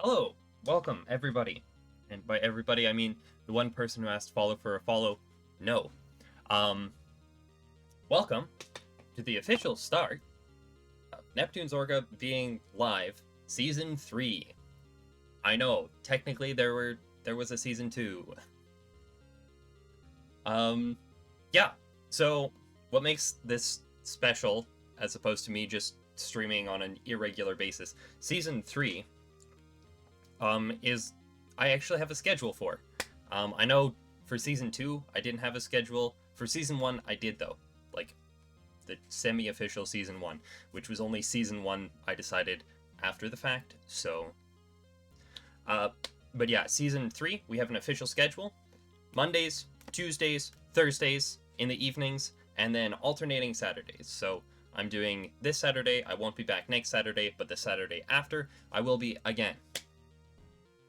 Hello, welcome everybody. And by everybody, I mean the one person who asked follow for a follow. No. Um, Welcome to the official start of Neptune's Orga being live, Season 3. I know, technically there was a Season 2. Yeah, so what makes this special, as opposed to me just streaming on an irregular basis, Season 3 is I actually have a schedule for. I know for Season 2, I didn't have a schedule. For Season 1, I did, though. Like, the semi-official Season 1, which was only Season 1 I decided after the fact, so... but yeah, Season 3, we have an official schedule. Mondays, Tuesdays, Thursdays, in the evenings, and then alternating Saturdays. So I'm doing this Saturday, I won't be back next Saturday, but the Saturday after, I will be again.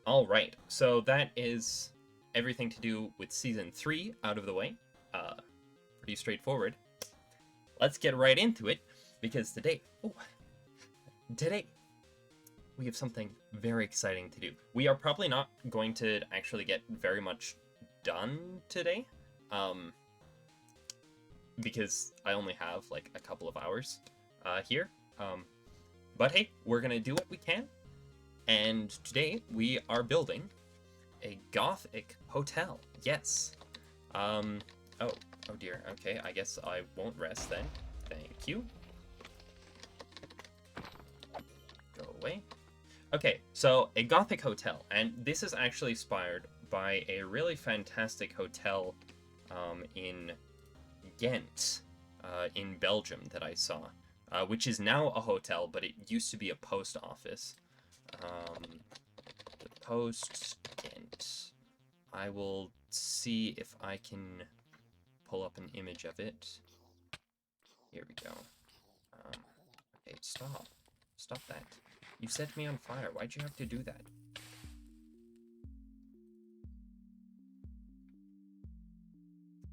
Alright, so that is everything to do with Season 3 out of the way. Pretty straightforward. Let's get right into it, because today we have something very exciting to do. We are probably not going to actually get very much done today, because I only have like a couple of hours here. But hey, we're gonna do what we can. And today we are building a Gothic hotel. Yes. Oh dear. Okay, I guess I won't rest then. Thank you. Go away. Okay, so a Gothic hotel, and this is actually inspired by a really fantastic hotel in Ghent, in Belgium that I saw, which is now a hotel, but it used to be a post office. The post Ghent. I will see if I can pull up an image of it. Here we go. Okay, stop. Stop that. You set me on fire. Why'd you have to do that?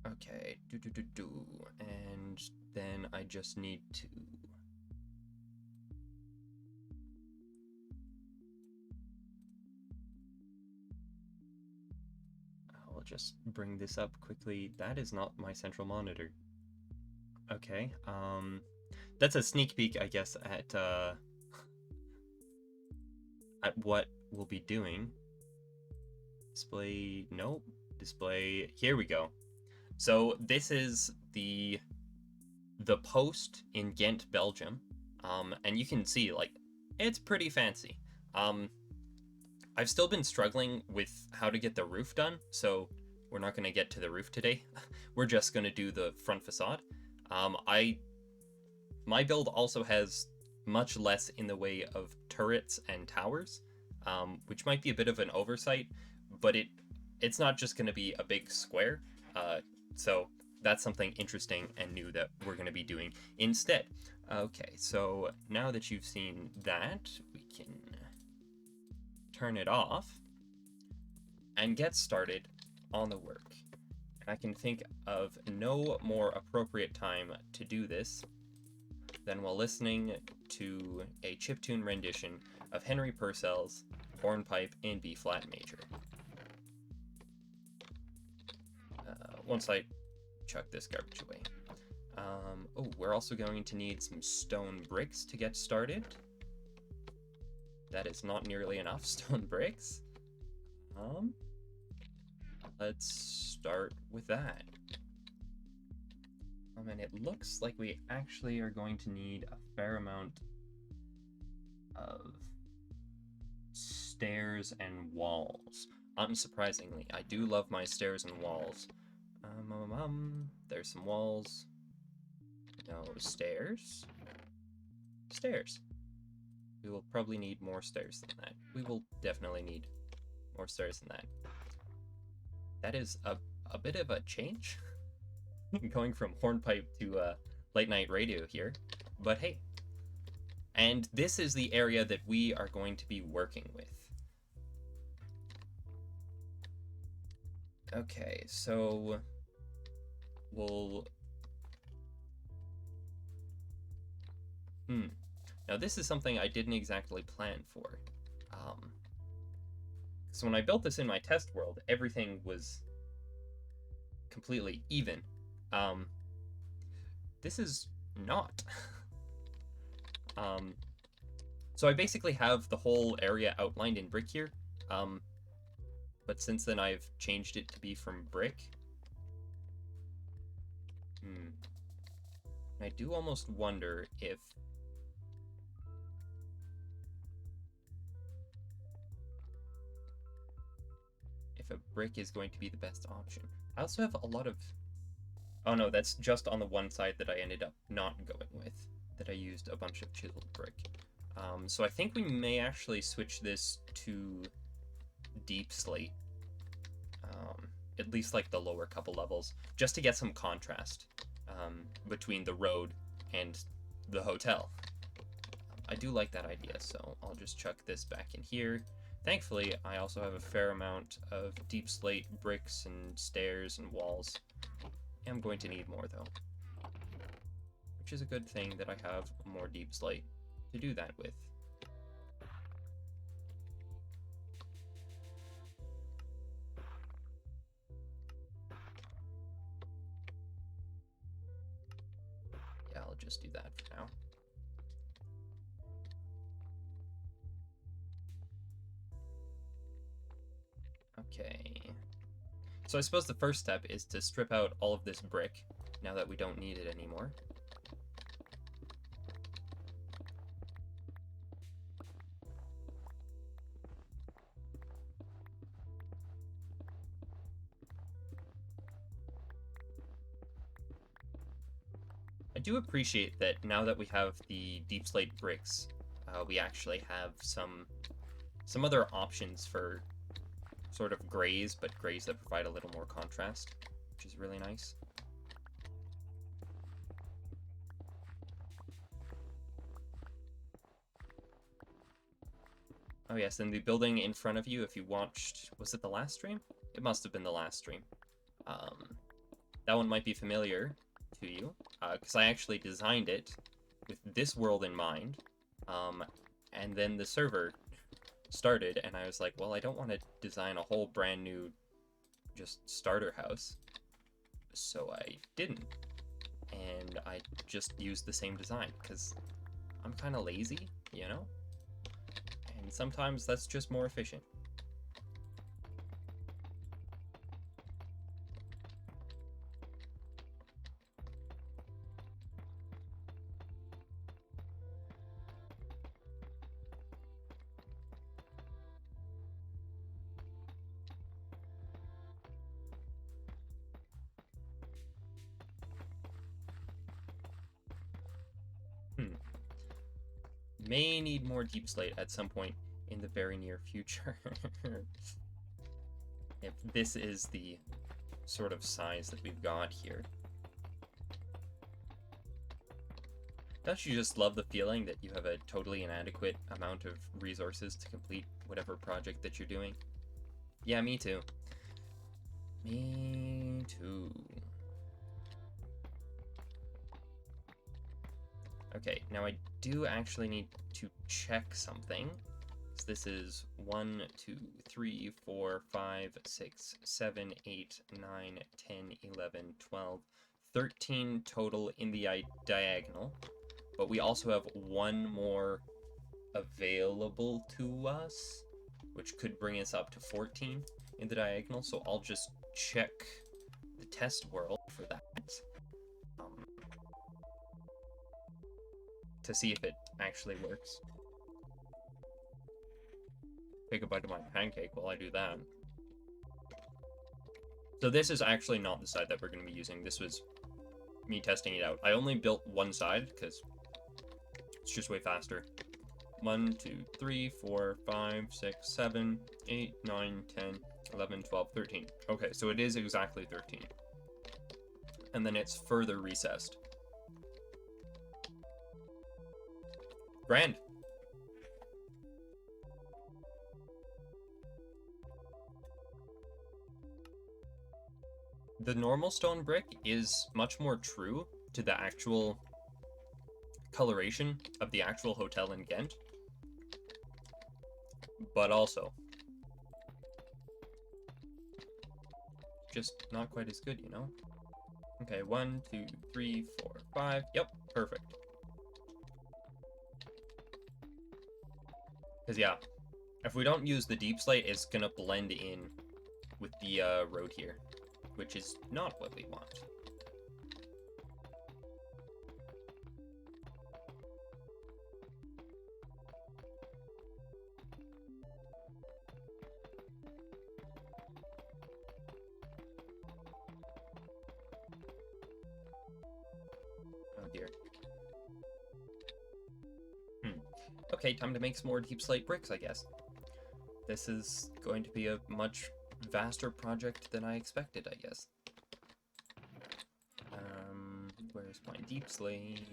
Okay, and then I just need to... I'll just bring this up quickly. That is not my central monitor. Okay, that's a sneak peek, I guess, at what we'll be doing. Display, nope. Display, here we go. So this is the post in Ghent, Belgium, and you can see, like, it's pretty fancy. I've still been struggling with how to get the roof done, so we're not going to get to the roof today. We're just going to do the front facade. My build also has much less in the way of turrets and towers, which might be a bit of an oversight, but it's not just going to be a big square, so that's something interesting and new that we're going to be doing instead. Okay, so now that you've seen that, we can turn it off and get started on the work. And I can think of no more appropriate time to do this than while listening to a chiptune rendition of Henry Purcell's Hornpipe in B-flat major. Once I chuck this garbage away. Oh, we're also going to need some stone bricks to get started. That is not nearly enough stone bricks. Let's start with that. And it looks like we actually are going to need a fair amount of stairs and walls. Unsurprisingly, I do love my stairs and walls. There's some walls. No, stairs. Stairs. We will probably need more stairs than that. We will definitely need more stairs than that. That is a bit of a change. Going from hornpipe to late night radio here. But hey. And this is the area that we are going to be working with. Okay, so we'll... Now this is something I didn't exactly plan for. So when I built this in my test world, everything was completely even. This is not. So I basically have the whole area outlined in brick here, but since then I've changed it to be from brick. I do almost wonder if a brick is going to be the best option. I also have a lot of... Oh no, that's just on the one side that I ended up not going with, that I used a bunch of chiseled brick. So I think we may actually switch this to deep slate, at least like the lower couple levels, just to get some contrast between the road and the hotel. I do like that idea, so I'll just chuck this back in here. Thankfully, I also have a fair amount of deep slate bricks and stairs and walls. I'm going to need more, though, which is a good thing that I have more deep slate to do that with. Yeah, I'll just do that for now. Okay. So I suppose the first step is to strip out all of this brick, now that we don't need it anymore. I do appreciate that now that we have the deep slate bricks, we actually have some other options for sort of grays, but grays that provide a little more contrast, which is really nice. Oh yes, and the building in front of you, if you watched, was it the last stream? It must have been the last stream. That one might be familiar to you, because I actually designed it with this world in mind, and then the server started, and I was like, well, I don't want to design a whole brand new just starter house, so I didn't, and I just used the same design, because I'm kind of lazy, you know, and sometimes that's just more efficient. May need more deep slate at some point in the very near future. If this is the sort of size that we've got here. Don't you just love the feeling that you have a totally inadequate amount of resources to complete whatever project that you're doing? Yeah, me too. Me too. Okay, now I do actually need to check something. So this is 1, 2, 3, 4, 5, 6, 7, 8, 9, 10, 11, 12, 13 total in the diagonal. But we also have one more available to us, which could bring us up to 14 in the diagonal. So I'll just check the test world for that. To see if it actually works. Take a bite of my pancake while I do that. So this is actually not the side that we're going to be using. This was me testing it out. I only built one side because it's just way faster. 1, 2, 3, 4, 5, 6, 7, 8, 9, 10, 11, 12, 13. Okay, so it is exactly 13. And then it's further recessed. Grand. The normal stone brick is much more true to the actual coloration of the actual hotel in Ghent. But also, just not quite as good, you know? Okay, 1, 2, 3, 4, 5. Yep, perfect. Because, yeah, if we don't use the deep slate, it's going to blend in with the road here, which is not what we want. Oh dear. Okay, time to make some more deep slate bricks, I guess. This is going to be a much vaster project than I expected, I guess. Where's my deep slate?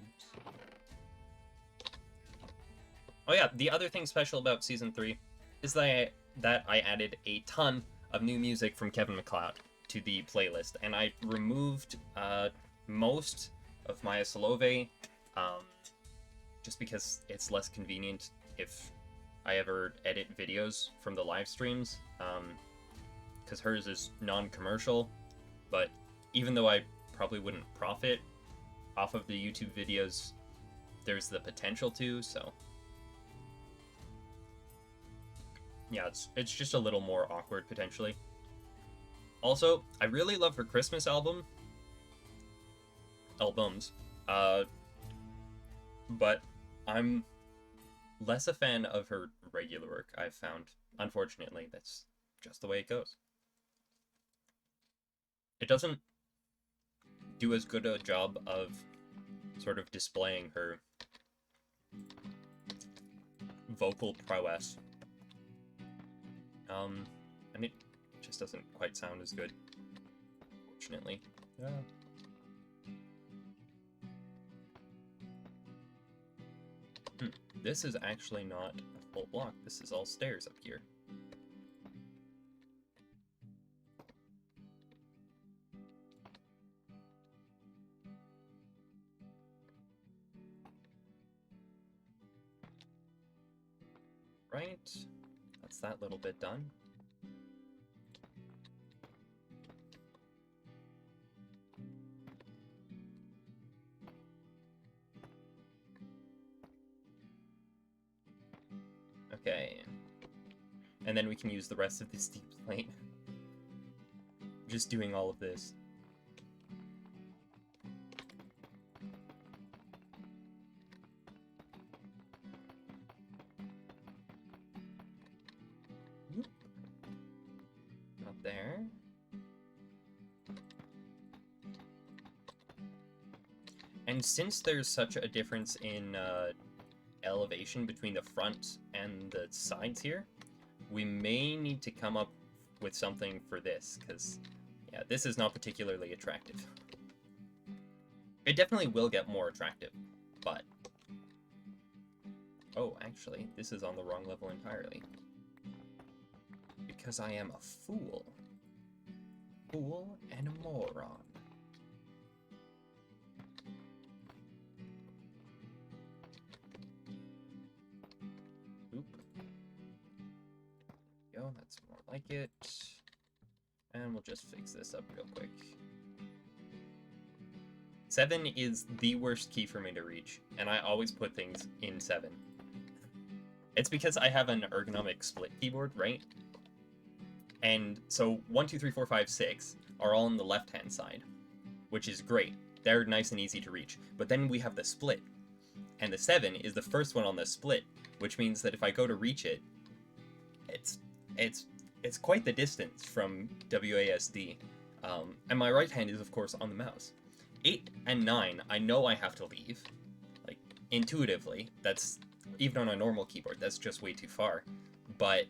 Oh yeah, the other thing special about Season 3 is that I added a ton of new music from Kevin MacLeod to the playlist, and I removed most of Maya Solove, just because it's less convenient if I ever edit videos from the live streams, because hers is non-commercial, but even though I probably wouldn't profit off of the YouTube videos, there's the potential to, so yeah, it's just a little more awkward potentially. Also, I really love her Christmas albums, but I'm less a fan of her regular work, I've found. Unfortunately, that's just the way it goes. It doesn't do as good a job of sort of displaying her vocal prowess. And it just doesn't quite sound as good, fortunately. Yeah. This is actually not a full block. This is all stairs up here. Right. That's that little bit done. Okay. And then we can use the rest of this deep slate. Just doing all of this. Not there. And since there's such a difference in elevation between the front and the sides here, we may need to come up with something for this, because yeah, this is not particularly attractive. It definitely will get more attractive, but oh, actually, this is on the wrong level entirely. Because I am a fool. Fool and a moron. Oop. Yo, that's more like it. And we'll just fix this up real quick. 7 is the worst key for me to reach, and I always put things in 7. It's because I have an ergonomic split keyboard, right? And so 1, 2, 3, 4, 5, 6 are all on the left-hand side, which is great. They're nice and easy to reach. But then we have the split, and the 7 is the first one on the split, which means that if I go to reach it, it's quite the distance from WASD. And my right hand is, of course, on the mouse. 8 and 9, I know I have to leave. Like, intuitively, that's, even on a normal keyboard, that's just way too far. But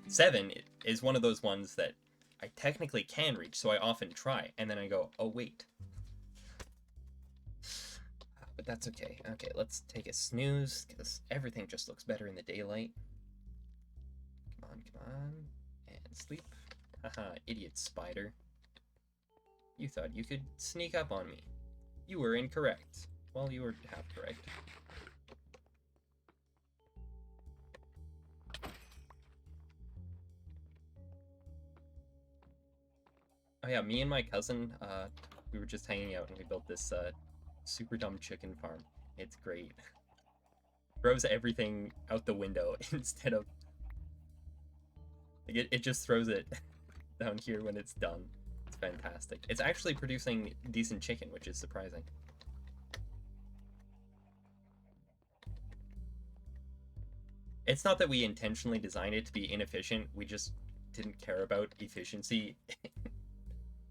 7 is one of those ones that I technically can reach, so I often try, and then I go, oh wait. But that's okay. Okay, let's take a snooze, because everything just looks better in the daylight. Come on, and sleep. Haha, idiot spider. You thought you could sneak up on me. You were incorrect. Well, you were half correct. Oh yeah, me and my cousin, we were just hanging out and we built this super dumb chicken farm. It's great. Throws everything out the window instead of like it just throws it down here when it's done. It's fantastic. It's actually producing decent chicken, which is surprising. It's not that we intentionally designed it to be inefficient, we just didn't care about efficiency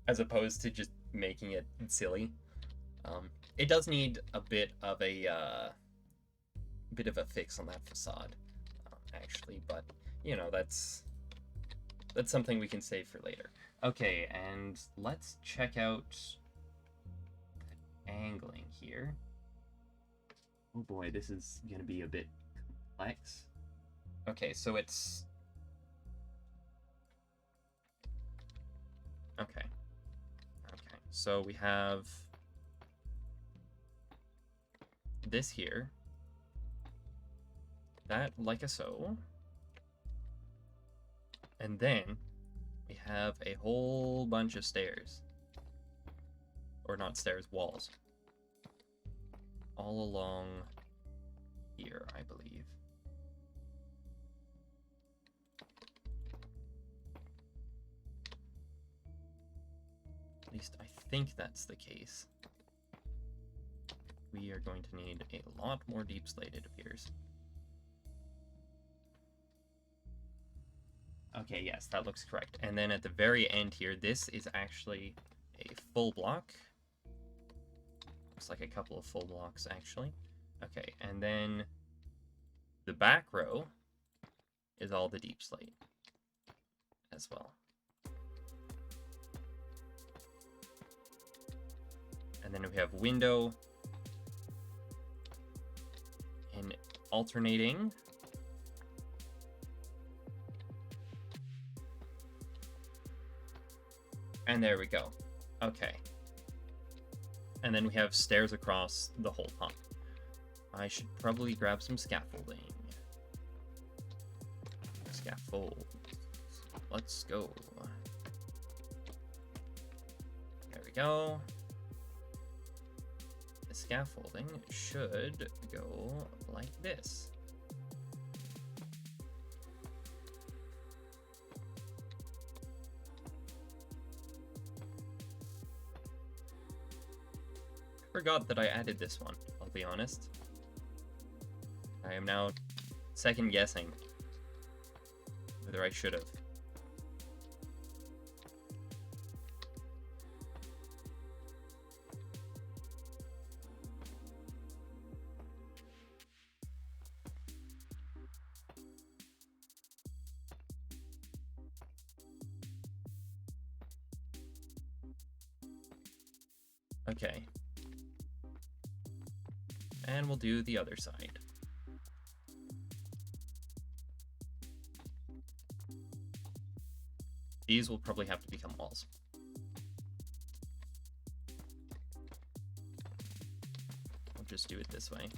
as opposed to just making it silly. It does need a bit of a fix on that facade, actually, but you know, that's something we can save for later. Okay, and let's check out angling here. Oh boy, this is gonna be a bit complex. Okay, so it's okay, so we have this here, that like a so, and then we have a whole bunch of stairs, or not stairs, walls, all along here, I believe. At least I think that's the case. We are going to need a lot more deep slate, it appears. Okay, yes, that looks correct. And then at the very end here, this is actually a full block. Looks like a couple of full blocks, actually. Okay, and then the back row is all the deep slate as well. And then we have window and alternating. And there we go. Okay. And then we have stairs across the whole pump. I should probably grab some scaffolding. Scaffold. Let's go. There we go. The scaffolding should go like this. Forgot that I added this one, I'll be honest. I am now second guessing whether I should have. Okay. And we'll do the other side. These will probably have to become walls. I'll just do it this way.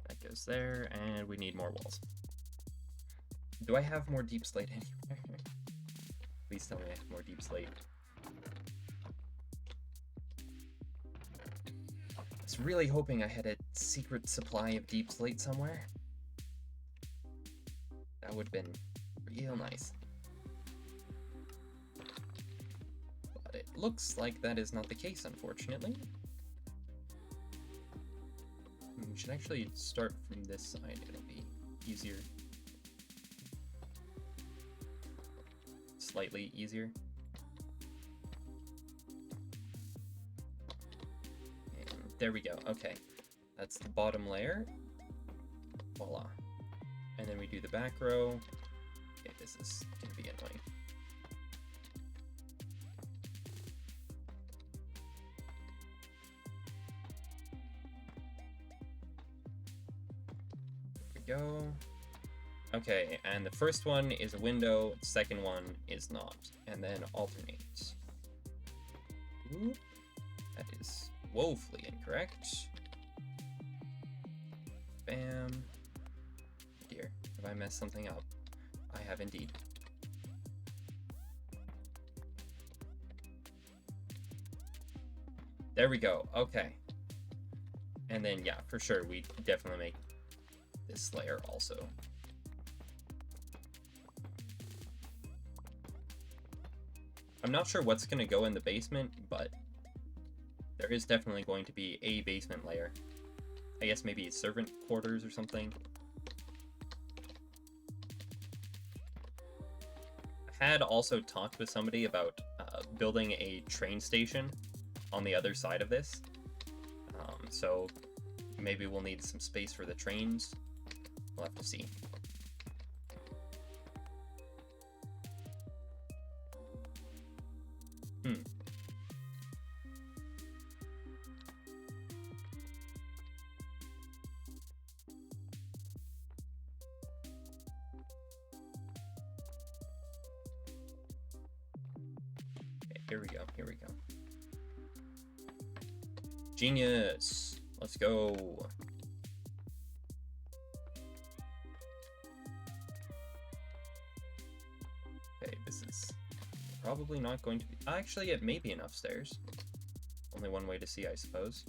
That goes there, and we need more walls. Do I have more deep slate anywhere? Please tell me I have more deep slate. I was really hoping I had a secret supply of deep slate somewhere. That would have been real nice. But it looks like that is not the case, unfortunately. We should actually start from this side, it'll be easier. Slightly easier. And there we go. Okay, that's the bottom layer. Voila. And then we do the back row. Okay, this is gonna be annoying. There we go. Okay, and the first one is a window, the second one is not, and then alternate. Ooh, that is woefully incorrect. Bam. Dear, have I messed something up? I have indeed. There we go. Okay. And then, yeah, for sure, we definitely make this layer also. I'm not sure what's going to go in the basement, but there is definitely going to be a basement layer. I guess maybe servant quarters or something. I had also talked with somebody about building a train station on the other side of this. So maybe we'll need some space for the trains. We'll have to see. Here we go, here we go. Genius! Let's go! Okay, this is probably not going to be... Actually, it may be enough stairs. Only one way to see, I suppose.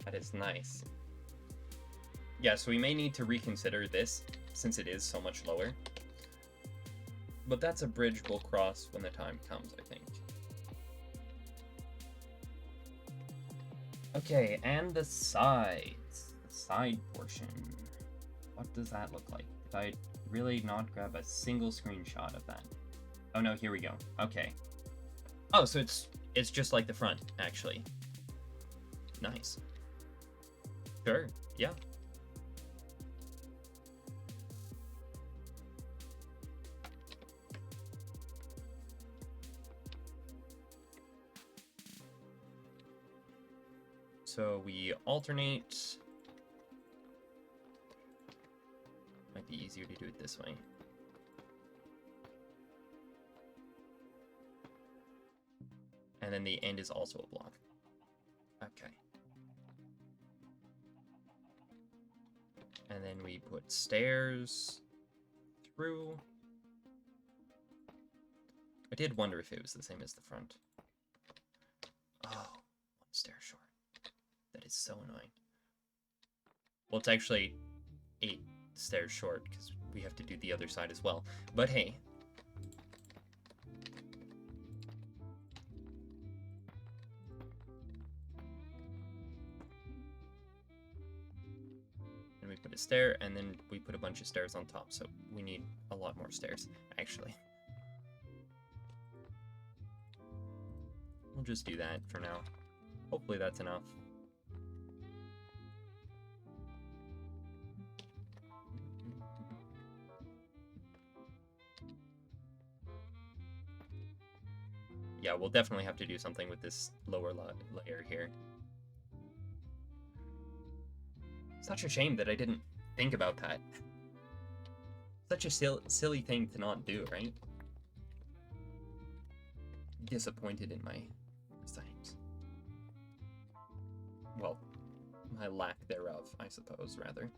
That is nice. Yeah, so we may need to reconsider this, since it is so much lower. But that's a bridge we'll cross when the time comes, I think. Okay, and the sides. The side portion. What does that look like? Did I really not grab a single screenshot of that? Oh no, here we go. Okay. Oh, so it's just like the front, actually. Nice. Sure, yeah. So we alternate. Might be easier to do it this way. And then the end is also a block. Okay. And then we put stairs through. I did wonder if it was the same as the front. Oh, one stair short. That is so annoying. Well, it's actually 8 stairs short because we have to do the other side as well. But hey. And we put a stair, and then we put a bunch of stairs on top, so we need a lot more stairs, actually. We'll just do that for now. Hopefully that's enough. Yeah, we'll definitely have to do something with this lower layer here. Such a shame that I didn't think about that. Such a silly thing to not do, right? Disappointed in my sight. Well, my lack thereof, I suppose, rather.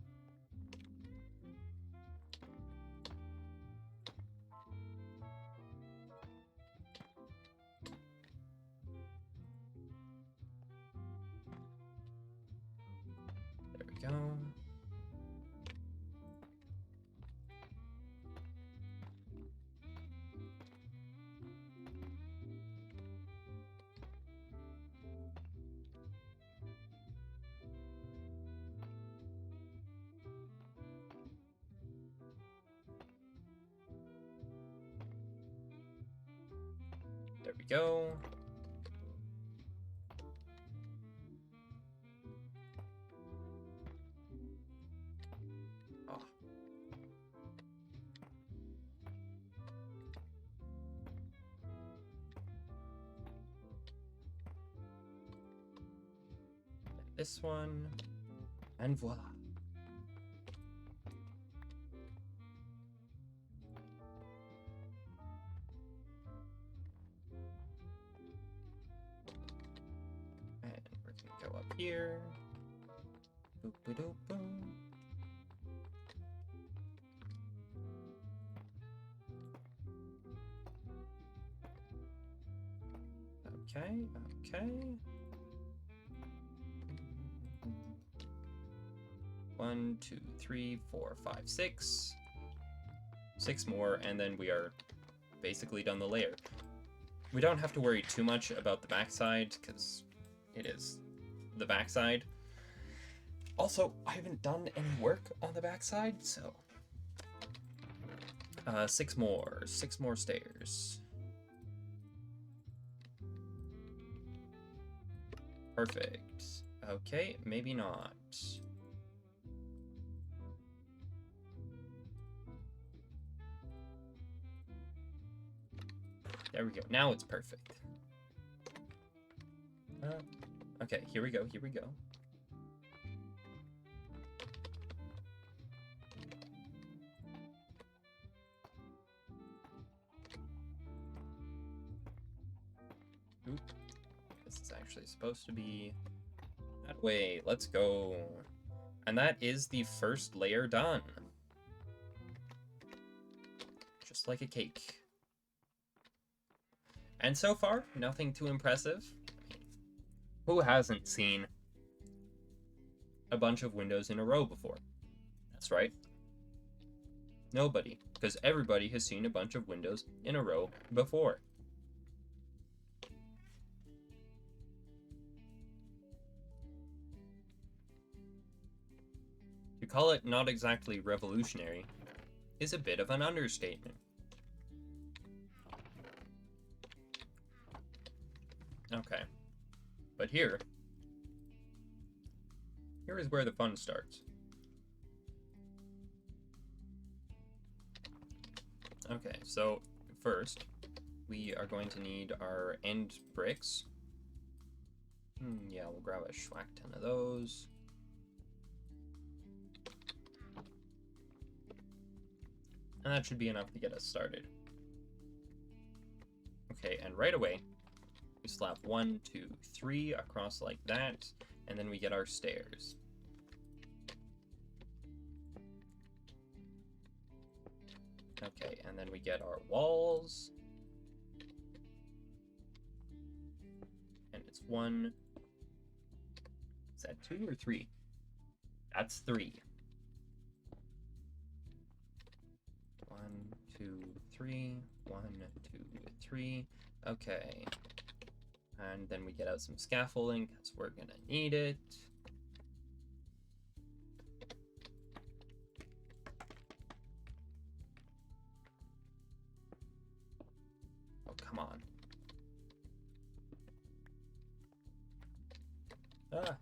There we go. There we go. this one, and voila. And we're gonna go up here. Boop, boop, boop, boom. Okay, okay. 1, 2, 3, 4, 5, 6. 6 more, and then we are basically done the layer. We don't have to worry too much about the backside, because it is the backside. Also, I haven't done any work on the backside, so... 6 more stairs. Perfect. Okay, maybe not. There we go. Now it's perfect. Okay, here we go, here we go. Oop. This is actually supposed to be that way. Let's go. And that is the first layer done. Just like a cake. And so far, nothing too impressive. Who hasn't seen a bunch of windows in a row before? That's right. Nobody, because everybody has seen a bunch of windows in a row before. To call it not exactly revolutionary is a bit of an understatement. Okay, but here is where the fun starts. Okay, so first we are going to need our end bricks. Yeah, we'll grab a schwack ton of those. And that should be enough to get us started. Okay, and right away, we slap 1, 2, 3 across like that, and then we get our stairs. Okay, and then we get our walls. And it's 1. Is that 2 or 3? That's 3. 1, 2, 3. 1, 2, 3. Okay. And then we get out some scaffolding, because we're gonna need it. Oh, come on. Ah.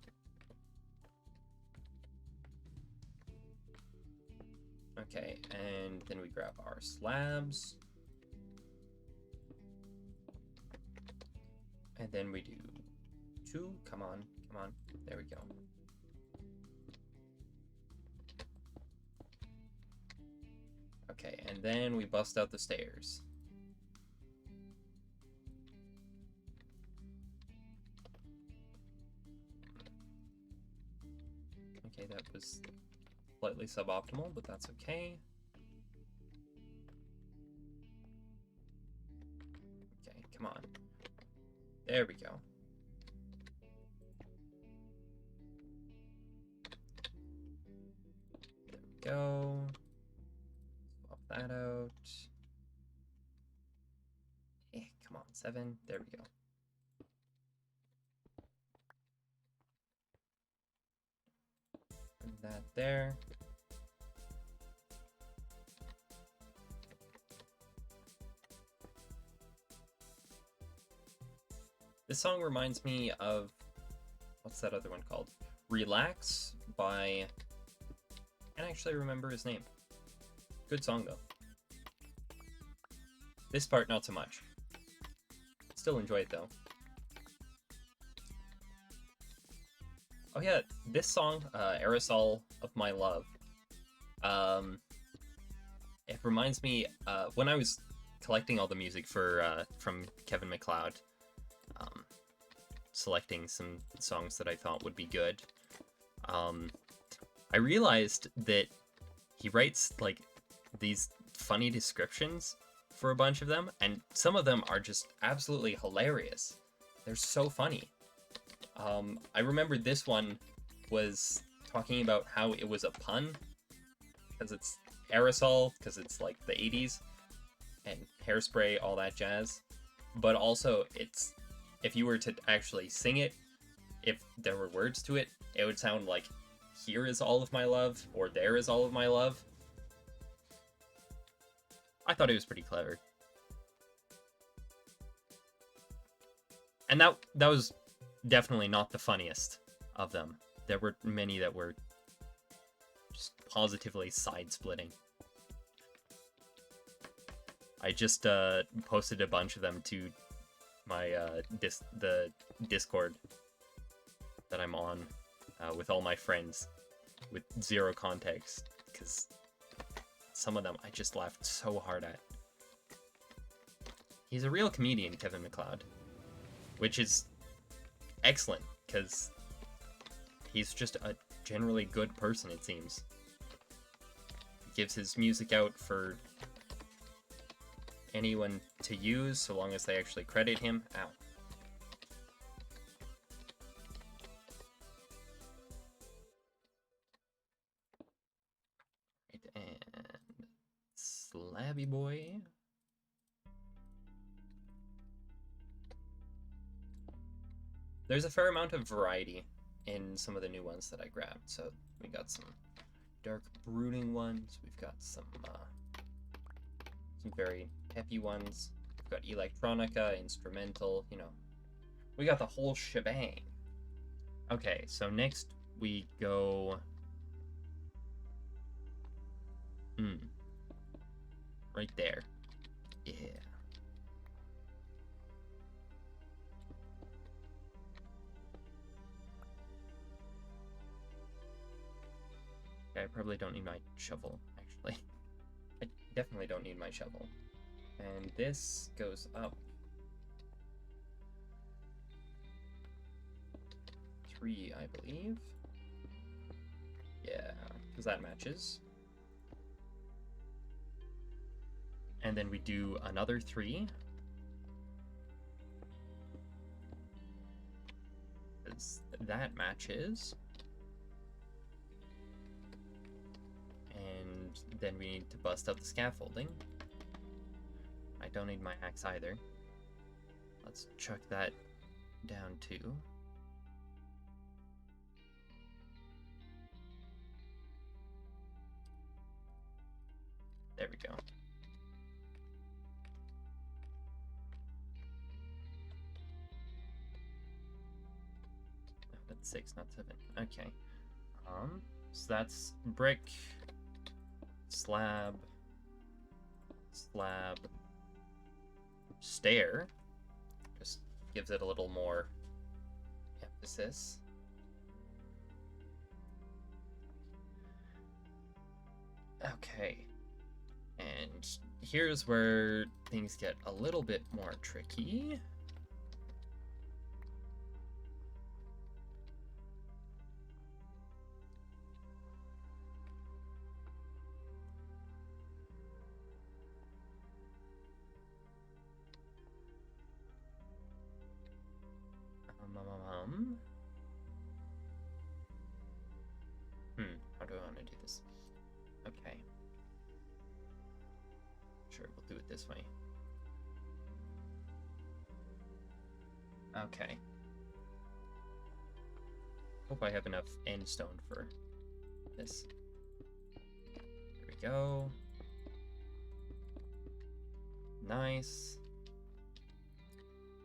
Okay, and then we grab our slabs. And then we do 2. Come on, come on. There we go. Okay, and then we bust out the stairs. Okay, that was slightly suboptimal, but that's okay. Okay, come on. There we go. There we go. Swap that out. Come on, 7. There we go. Bring that there. This song reminds me of, what's that other one called? Relax by, I can't actually remember his name. Good song though. This part, not so much. Still enjoy it though. Oh yeah, this song, Aerosol of My Love, um, it reminds me, when I was collecting all the music for, from Kevin MacLeod, um, selecting some songs that I thought would be good, I realized that he writes, like, these funny descriptions for a bunch of them, and some of them are just absolutely hilarious. They're so funny. I remember this one was talking about how it was a pun, because it's aerosol, because it's like the 80s, and hairspray, all that jazz. But also, it's, if you were to actually sing it, if there were words to it, it would sound like, here is all of my love, or there is all of my love. I thought it was pretty clever. And that was definitely not the funniest of them. There were many that were just positively side-splitting. I just posted a bunch of them to my the Discord that I'm on with all my friends with zero context, because some of them I just laughed so hard at. He's a real comedian, Kevin MacLeod, which is excellent, because he's just a generally good person, it seems. He gives his music out for anyone to use, so long as they actually credit him. Ow. And Slabby Boy. There's a fair amount of variety in some of the new ones that I grabbed. So we got some dark brooding ones. We've got some very peppy ones. We've got electronica, instrumental, you know. We got the whole shebang. Okay, so next we go... Right there. Yeah. Okay, I probably don't need my shovel, actually. I definitely don't need my shovel. And this goes up 3, I believe. Yeah, because that matches. And then we do another 3. Because that matches. And then we need to bust out the scaffolding. I don't need my axe either. Let's chuck that down too. There we go. Oh, that's 6, not 7. Okay. So that's brick, slab, slab, stair. Just gives it a little more emphasis. Okay. And here's where things get a little bit more tricky. How do I want to do this? Okay. Sure, we'll do it this way. Okay. Hope I have enough end stone for this. There we go. Nice.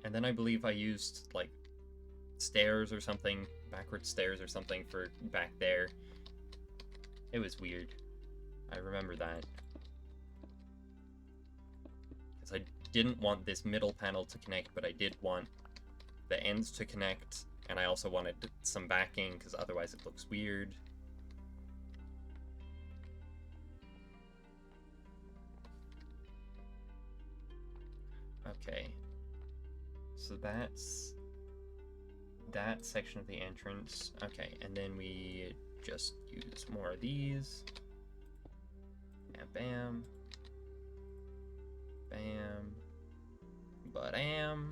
And then I believe I used, like, stairs or something, backward stairs or something for back there. It was weird. I remember that. Because I didn't want this middle panel to connect, but I did want the ends to connect And I also wanted some backing, because otherwise it looks weird. Okay. So that's that section of the entrance. Okay, and then we just use more of these. And bam. Bam. Ba-dam.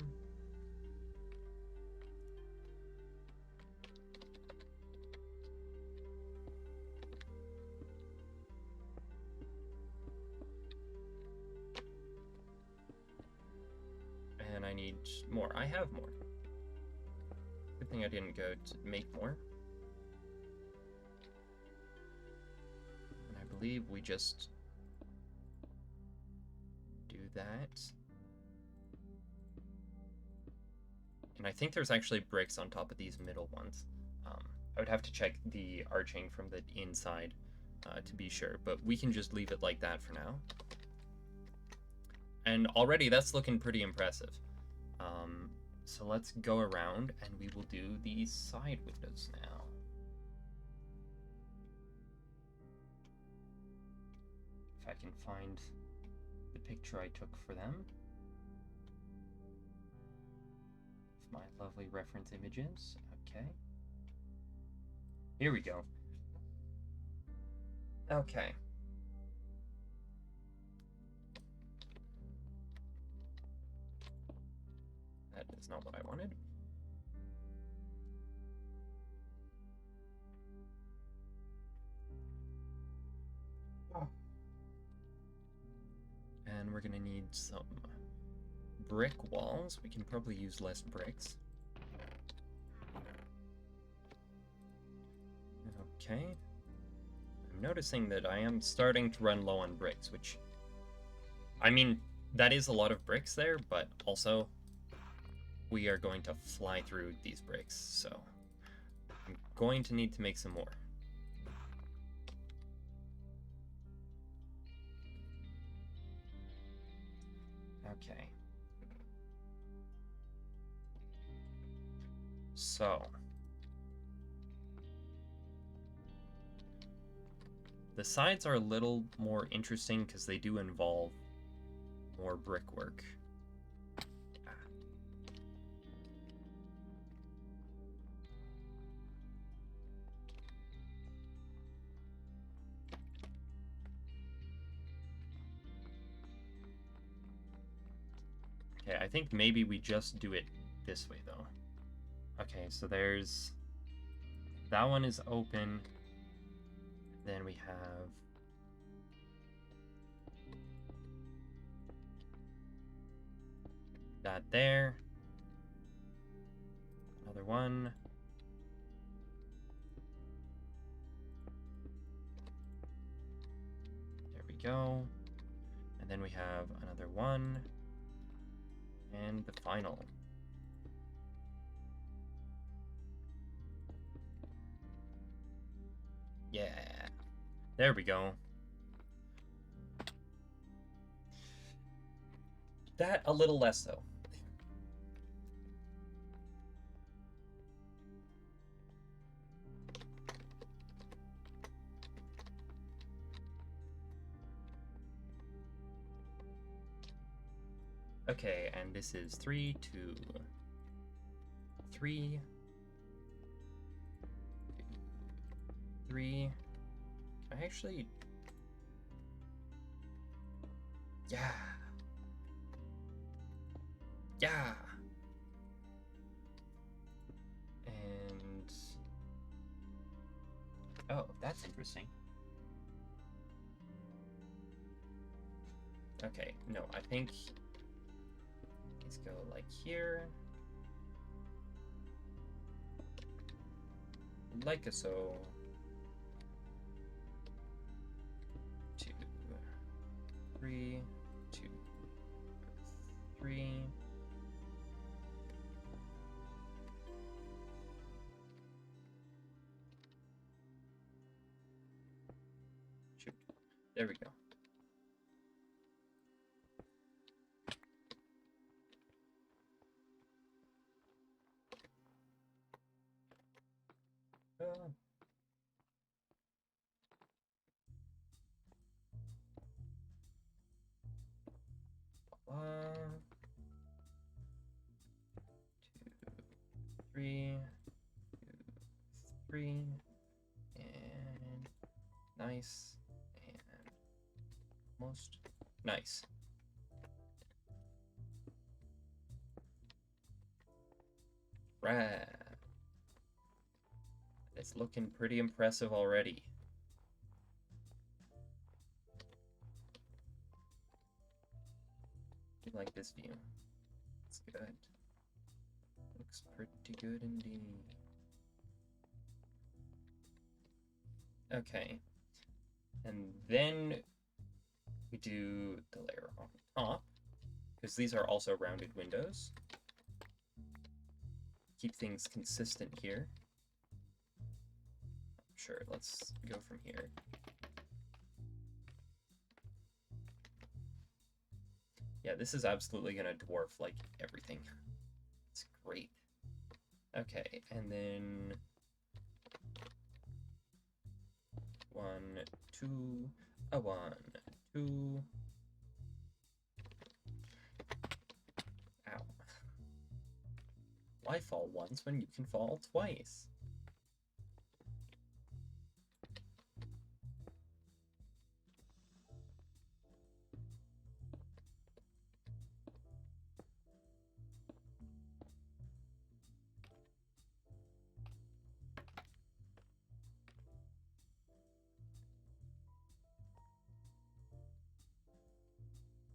And I need more. I have more. Good thing I didn't go to make more. And I believe we just do that. And I think there's actually bricks on top of these middle ones. I would have to check the arching from the inside to be sure, but we can just leave it like that for now. And already that's looking pretty impressive. So let's go around and we will do the side windows now. If I can find the picture I took for them. My lovely reference images. Okay. Here we go. Okay. That is not what I wanted. And we're gonna need some brick walls. We can probably use less bricks. Okay. I'm noticing that I am starting to run low on bricks, which... I mean, that is a lot of bricks there, but also we are going to fly through these bricks, so I'm going to need to make some more. Okay. So the sides are a little more interesting because they do involve more brickwork. Okay, I think maybe we just do it this way though. Okay, so there's... that one is open. Then we have... that there. Another one. There we go. And then we have another one. And the final. Yeah. There we go. That a little less though. Okay, and this is 3, 2, 3, 3. I actually... yeah. Yeah. And... oh, that's interesting. Okay, no, I think... let's go like here. Like a so. 2, 3, 2, 3. Shoot. There we go. 3, 2, 3, and nice, and almost nice. Right. It's looking pretty impressive already. I like this view. It's good. Looks pretty good indeed. Okay. And then we do the layer on top, because these are also rounded windows. Keep things consistent here. Sure, let's go from here. Yeah, this is absolutely gonna dwarf, like, everything. It's great. Okay, and then 1, 2, a 1, 2. Ow. Why fall once when you can fall twice?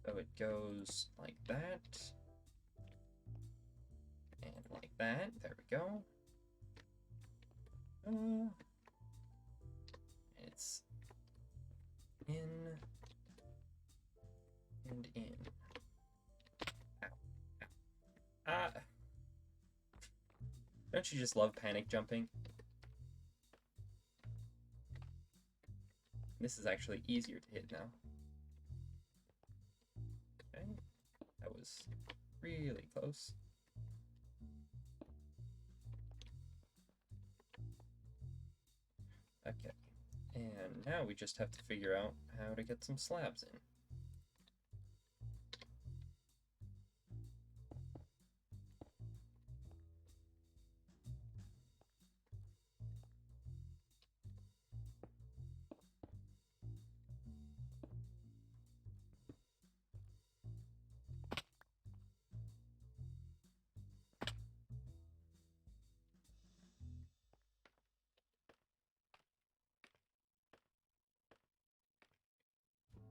So it goes like that, and like that. There we go. It's in and in. Ow. Ow. Ah! Don't you just love panic jumping? This is actually easier to hit now. Okay, that was really close. Okay, and now we just have to figure out how to get some slabs in.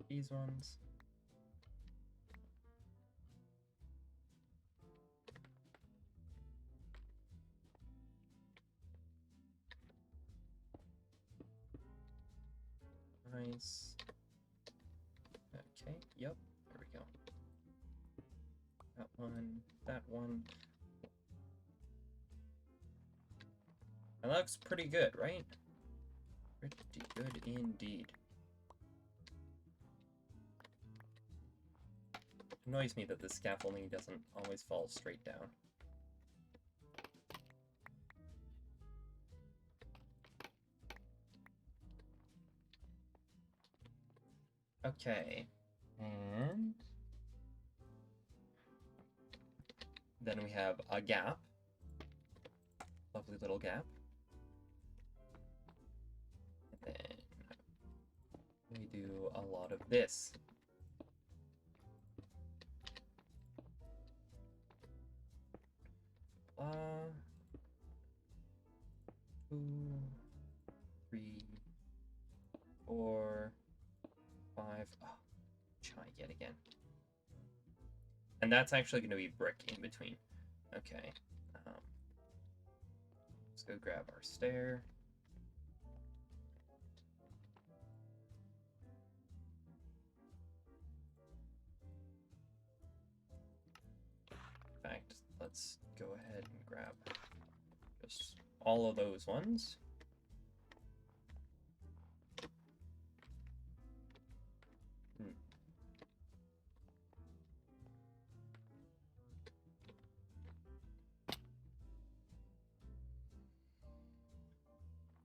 These ones. Nice. Okay, yep, there we go. That one, that one. That looks pretty good, right? Pretty good indeed. It annoys me that the scaffolding doesn't always fall straight down. Okay, and then we have a gap. Lovely little gap. And then we do a lot of this. 2, 3, 4, 5. Oh, try yet again. And that's actually going to be brick in between. Okay. Let's go grab our stair. In fact, let's go ahead and grab just all of those ones.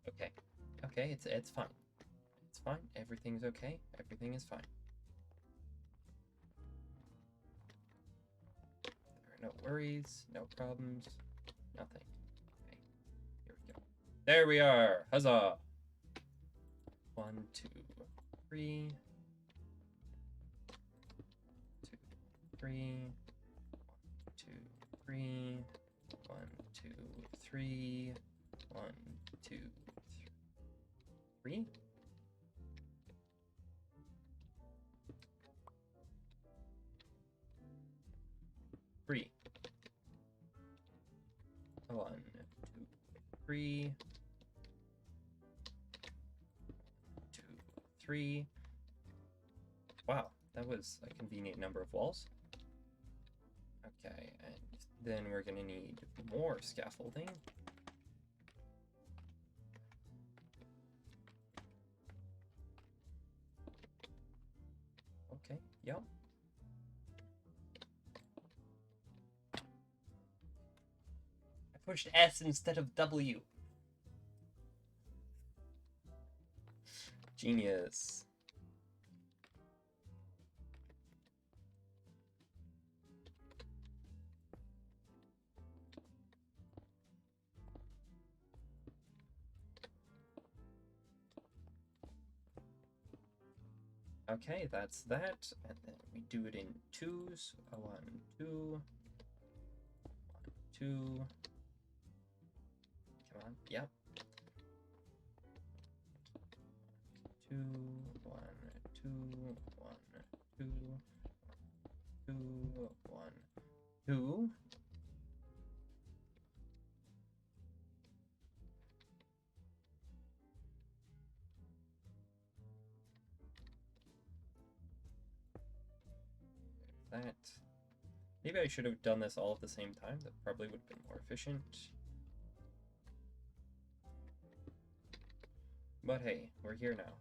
Okay. Okay, it's fine. It's fine. Everything's okay. Everything is fine. There are no worries, no problems, nothing. There we are. Huzzah. 1, 2, 3. 2, 3. 2, 3. 1, 2, 3. 1, 2, 3. 3. 1, 2, 3. 2, 3. Wow, that was a convenient number of walls. Okay, and then we're gonna need more scaffolding. Okay, yep. I pushed S instead of W. Genius. Okay, that's that, and then we do it in twos. 1, 2, 1, 2. Come on, yep. 2, 1, 2, 1, 2, 2, 1, 2. That. Maybe I should have done this all at the same time. That probably would have been more efficient. But hey, we're here now.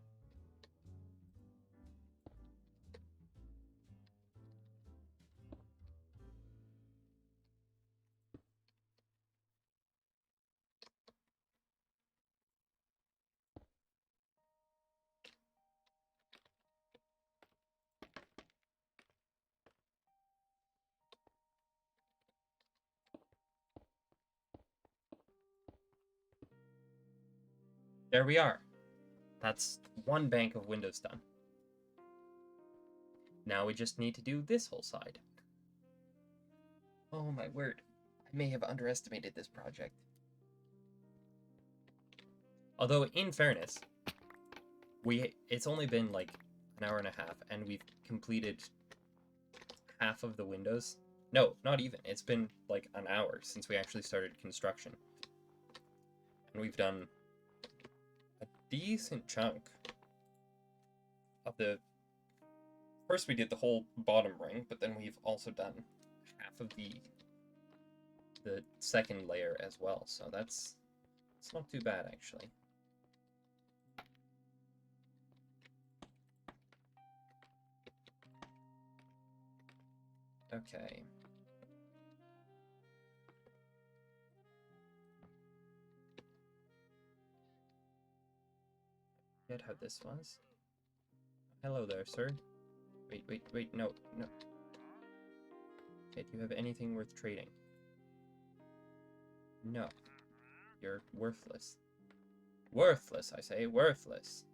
There we are. That's one bank of windows done. Now we just need to do this whole side. Oh my word. I may have underestimated this project. Although, in fairness, it's only been like an hour and a half, and we've completed half of the windows. No, not even. It's been like an hour since we actually started construction. And we've done a decent chunk of the... First we did the whole bottom ring, but then we've also done half of the second layer as well. So it's not too bad, actually. Okay. Forget how this was. Hello there, sir. Wait, no. Okay, do you have anything worth trading? No. You're worthless. Worthless, I say, worthless.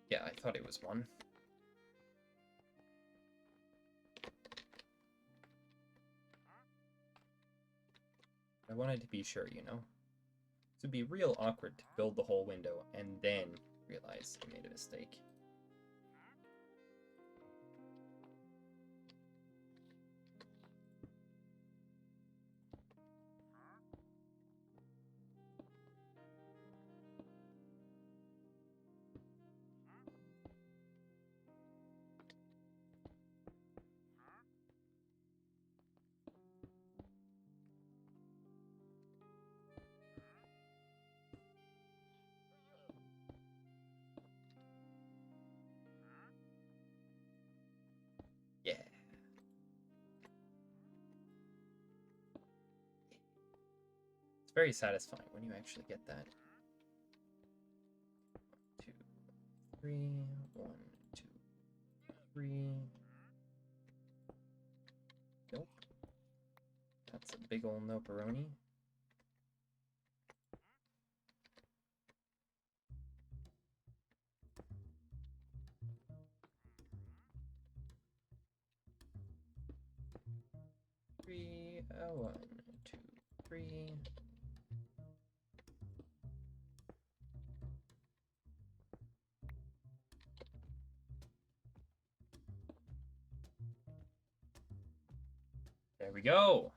Yeah, I thought it was one. I wanted to be sure, you know? It would be real awkward to build the whole window and then realize I made a mistake. Yeah. It's very satisfying when you actually get that. 1, 2, 3, 1, 2. 3. Nope. That's a big ol' noperoni. Three, 1, 2, 3. There we go.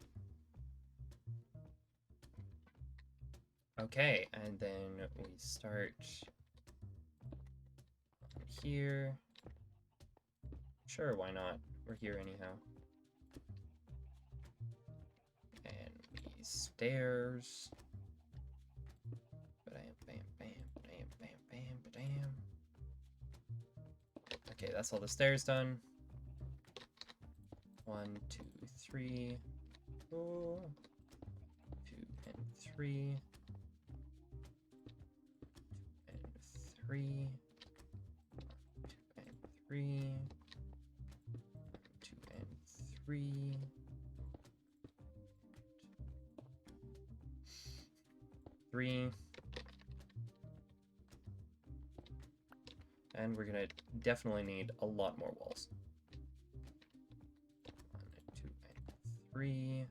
Okay, and then we start here. Sure, why not? We're here anyhow. And these stairs. Bam, bam, bam, bam, bam, bam, bam. Okay, that's all the stairs done. 1, 2, 3. 4, 2 and 3. 2 and 3. 2 and 3. 2 and 3. 3. And we're gonna definitely need a lot more walls. 1, 2, and 3.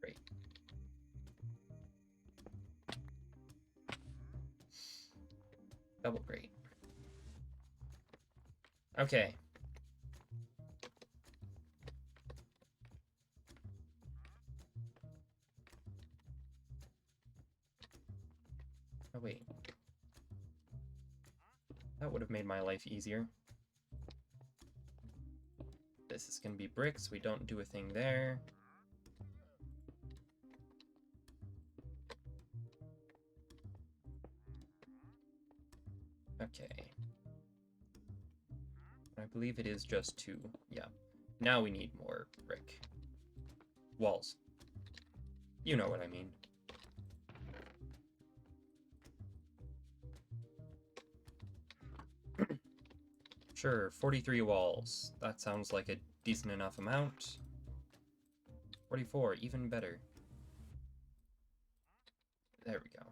Great. Double great. Okay. Oh, wait. That would have made my life easier. This is going to be bricks. We don't do a thing there. Okay. I believe it is just 2. Yeah. Now we need more brick. Walls. You know what I mean. Sure, 43 walls. That sounds like a decent enough amount. 44, even better. There we go.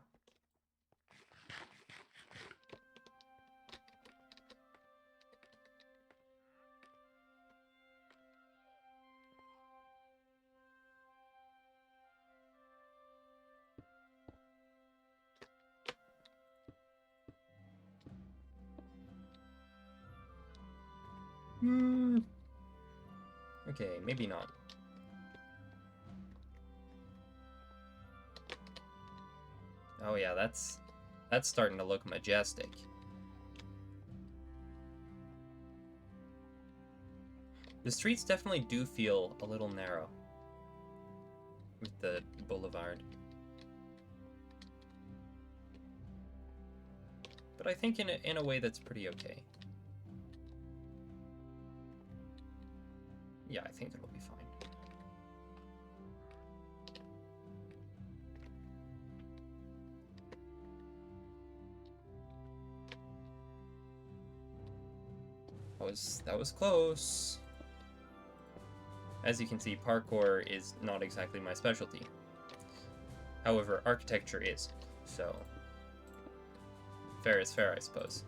Okay, maybe not. Oh yeah, that's starting to look majestic. The streets definitely do feel a little narrow with the boulevard. But I think in a way that's pretty okay. Yeah, I think it'll be fine. That was close. As you can see, parkour is not exactly my specialty. However, architecture is, so fair is fair, I suppose.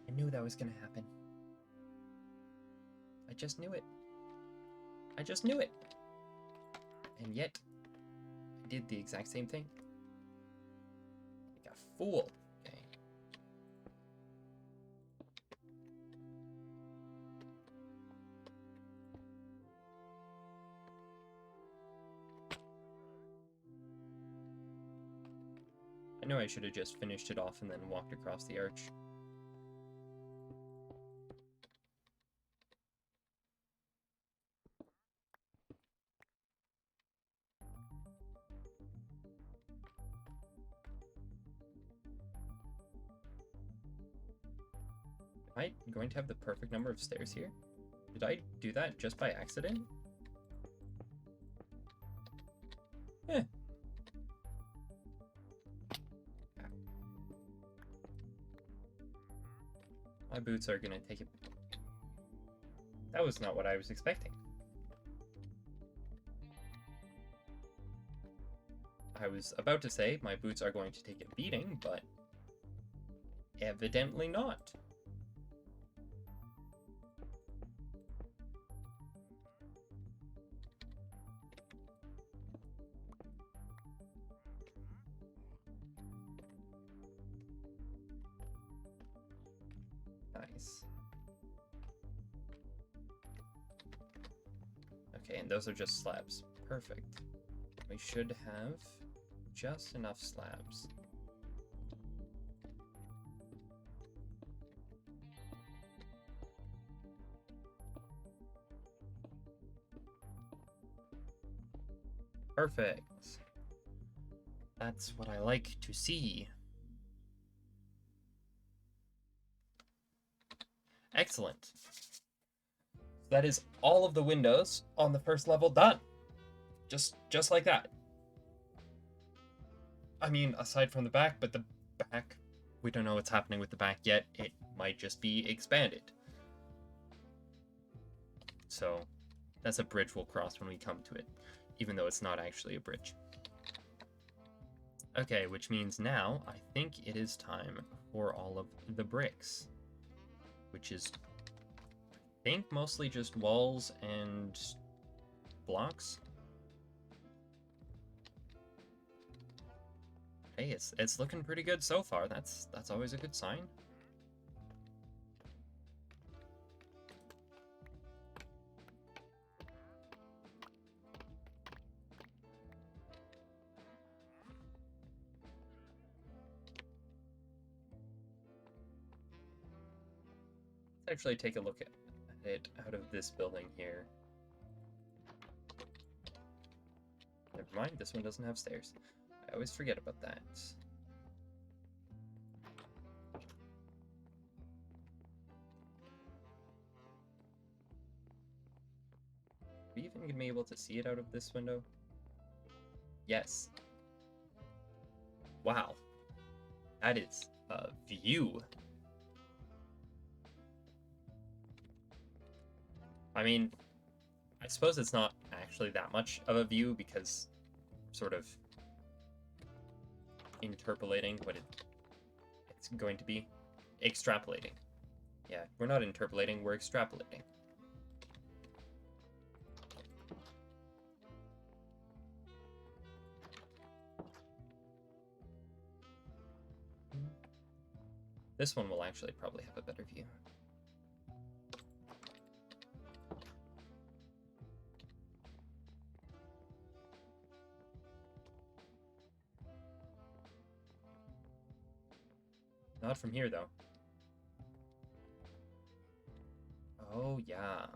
I knew that was gonna happen. I just knew it. I just knew it. And yet, I did the exact same thing. fool. Okay. I know I should have just finished it off and then walked across the arch. Am I going to have the perfect number of stairs here? Did I do that just by accident? Eh. My boots are gonna take it. That was not what I was expecting. I was about to say my boots are going to take a beating, but evidently not. Nice. Okay, and those are just slabs. Perfect. We should have just enough slabs. Perfect. That's what I like to see. Excellent. That is all of the windows on the first level done. Just like that. I mean, aside from the back, but the back, we don't know what's happening with the back yet. It might just be expanded. So that's a bridge we'll cross when we come to it, even though it's not actually a bridge. Okay, which means now I think it is time for all of the bricks, which is, I think, mostly just walls and blocks. Hey, it's looking pretty good so far. That's always a good sign. Let's actually take a look at it out of this building here. Never mind, this one doesn't have stairs. I always forget about that. Are we even going to be able to see it out of this window? Yes. Wow. That is a view. I mean, I suppose it's not actually that much of a view because sort of interpolating what it's going to be. Extrapolating. Yeah, we're not interpolating, we're extrapolating. This one will actually probably have a better view. Not from here, though. Oh, yeah.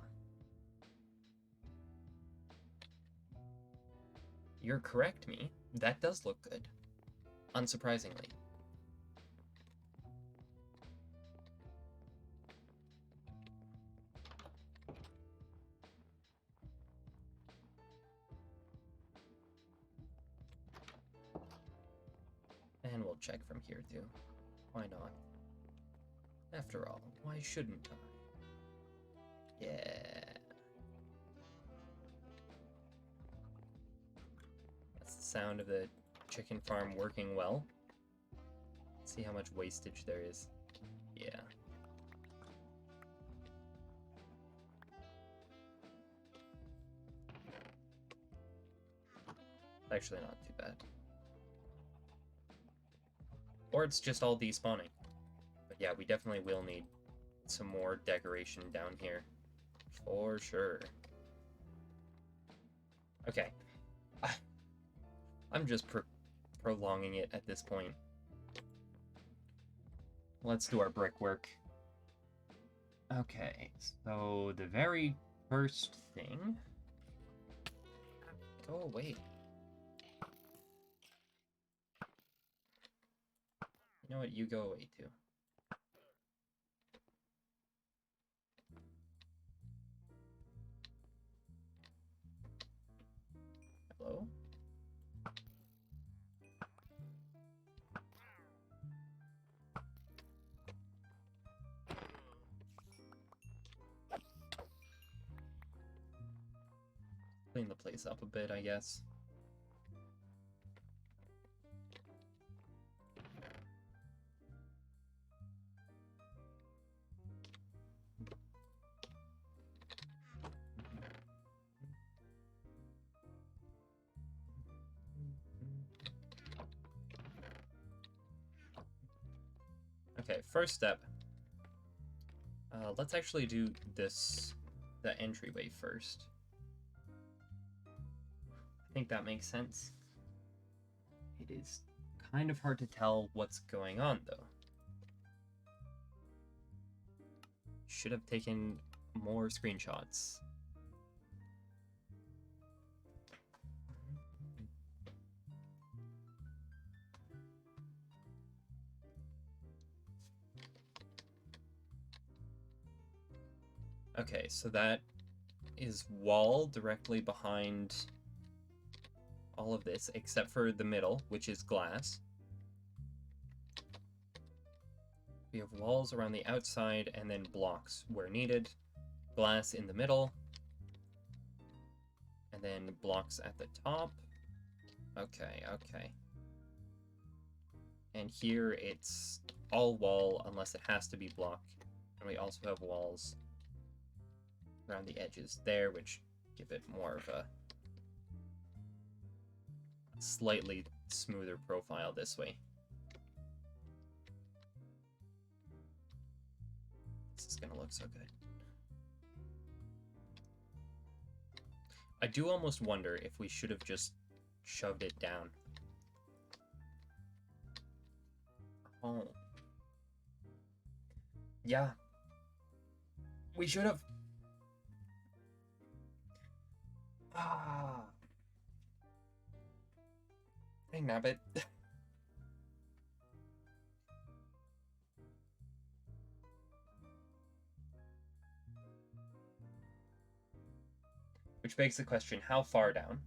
You're correct, me. That does look good. Unsurprisingly. And we'll check from here, too. Why not? After all, why shouldn't I? Yeah. That's the sound of the chicken farm working well. Let's see how much wastage there is. Yeah. Actually not too bad. Or it's just all despawning. But yeah, we definitely will need some more decoration down here. For sure. Okay. I'm just prolonging it at this point. Let's do our brickwork. Okay, so the very first thing... Go away. You know what? You go away, too. Hello? Clean the place up a bit, I guess. Okay, first step. Let's actually do the entryway first. I think that makes sense. It is kind of hard to tell what's going on, though. Should have taken more screenshots. Okay, so that is wall directly behind all of this, except for the middle, which is glass. We have walls around the outside and then blocks where needed. Glass in the middle. And then blocks at the top. Okay, okay. And here it's all wall unless it has to be block. And we also have walls around the edges there, which give it more of a slightly smoother profile this way. This is gonna look so good. I do almost wonder if we should have just shoved it down. Oh. Yeah. We should have. Ah. Hey, Nabbit. Which begs the question, how far down?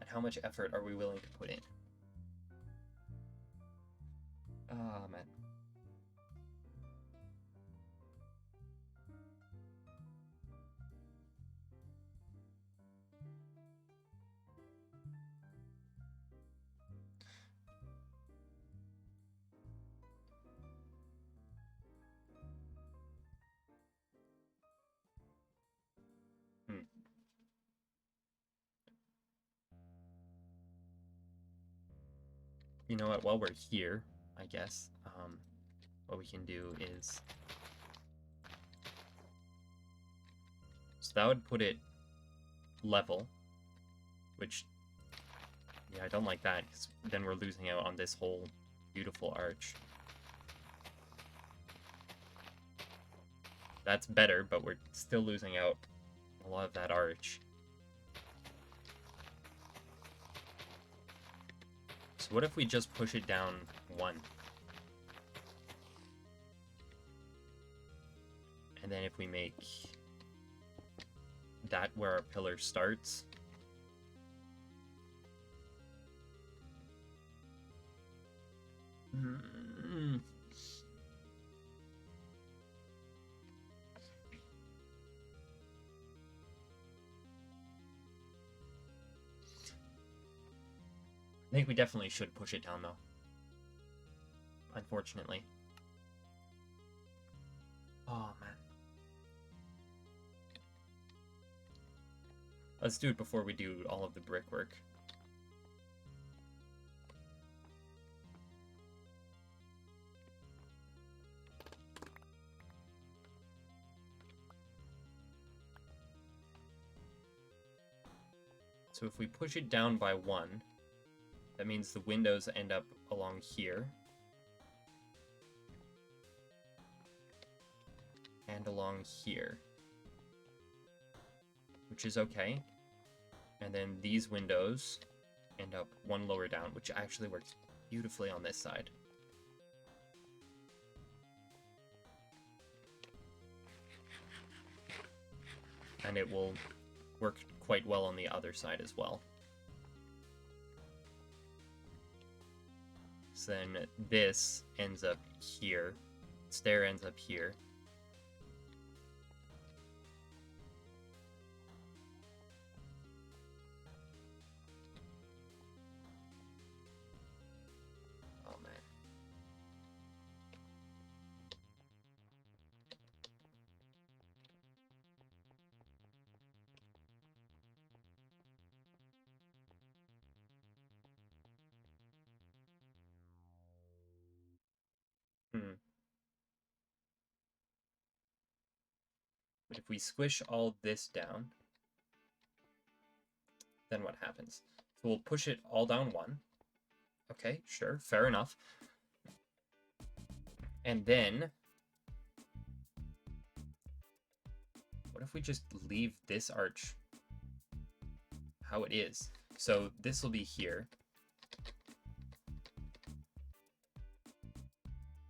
And how much effort are we willing to put in? Ah, man. You know what, while we're here, I guess, what we can do is... So that would put it level, which, yeah, I don't like that, because then we're losing out on this whole beautiful arch. That's better, but we're still losing out a lot of that arch. So what if we just push it down one? And then if we make that where our pillar starts. I think we definitely should push it down, though. Unfortunately. Oh, man. Let's do it before we do all of the brickwork. So if we push it down by 1, that means the windows end up along here. And along here. Which is okay. And then these windows end up 1 lower down, which actually works beautifully on this side. And it will work quite well on the other side as well. So then this ends up here. Stair ends up here. Oh man. But if we squish all this down, then what happens? So we'll push it all down 1. Okay, sure, fair enough. And then, what if we just leave this arch how it is? So this will be here.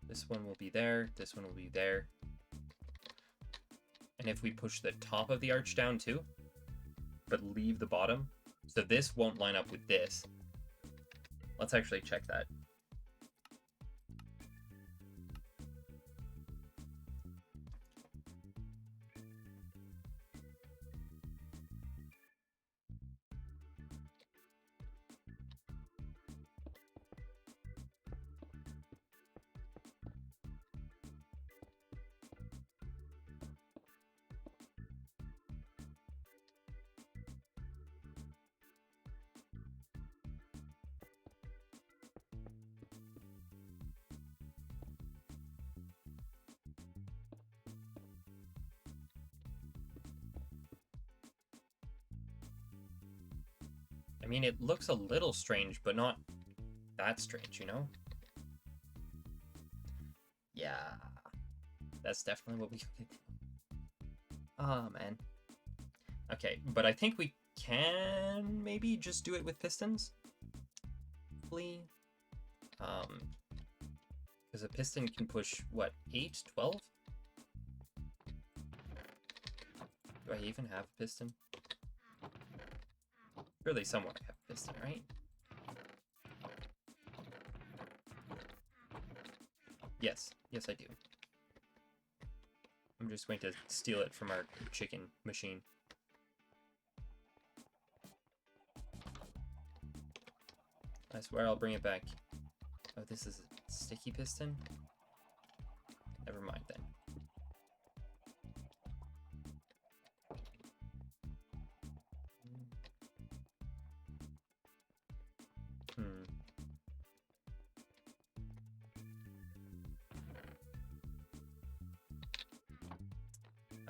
This one will be there. This one will be there. And if we push the top of the arch down too, but leave the bottom, so this won't line up with this. Let's actually check that. I mean, it looks a little strange, but not that strange, you know? Yeah. That's definitely what we could do. Oh, man. Okay, but I think we can maybe just do it with pistons? Hopefully. Because a piston can push, what, 8, 12? Do I even have a piston? Surely somewhere I have a piston, right? Yes. Yes, I do. I'm just going to steal it from our chicken machine. I swear I'll bring it back. Oh, this is a sticky piston? Never mind then.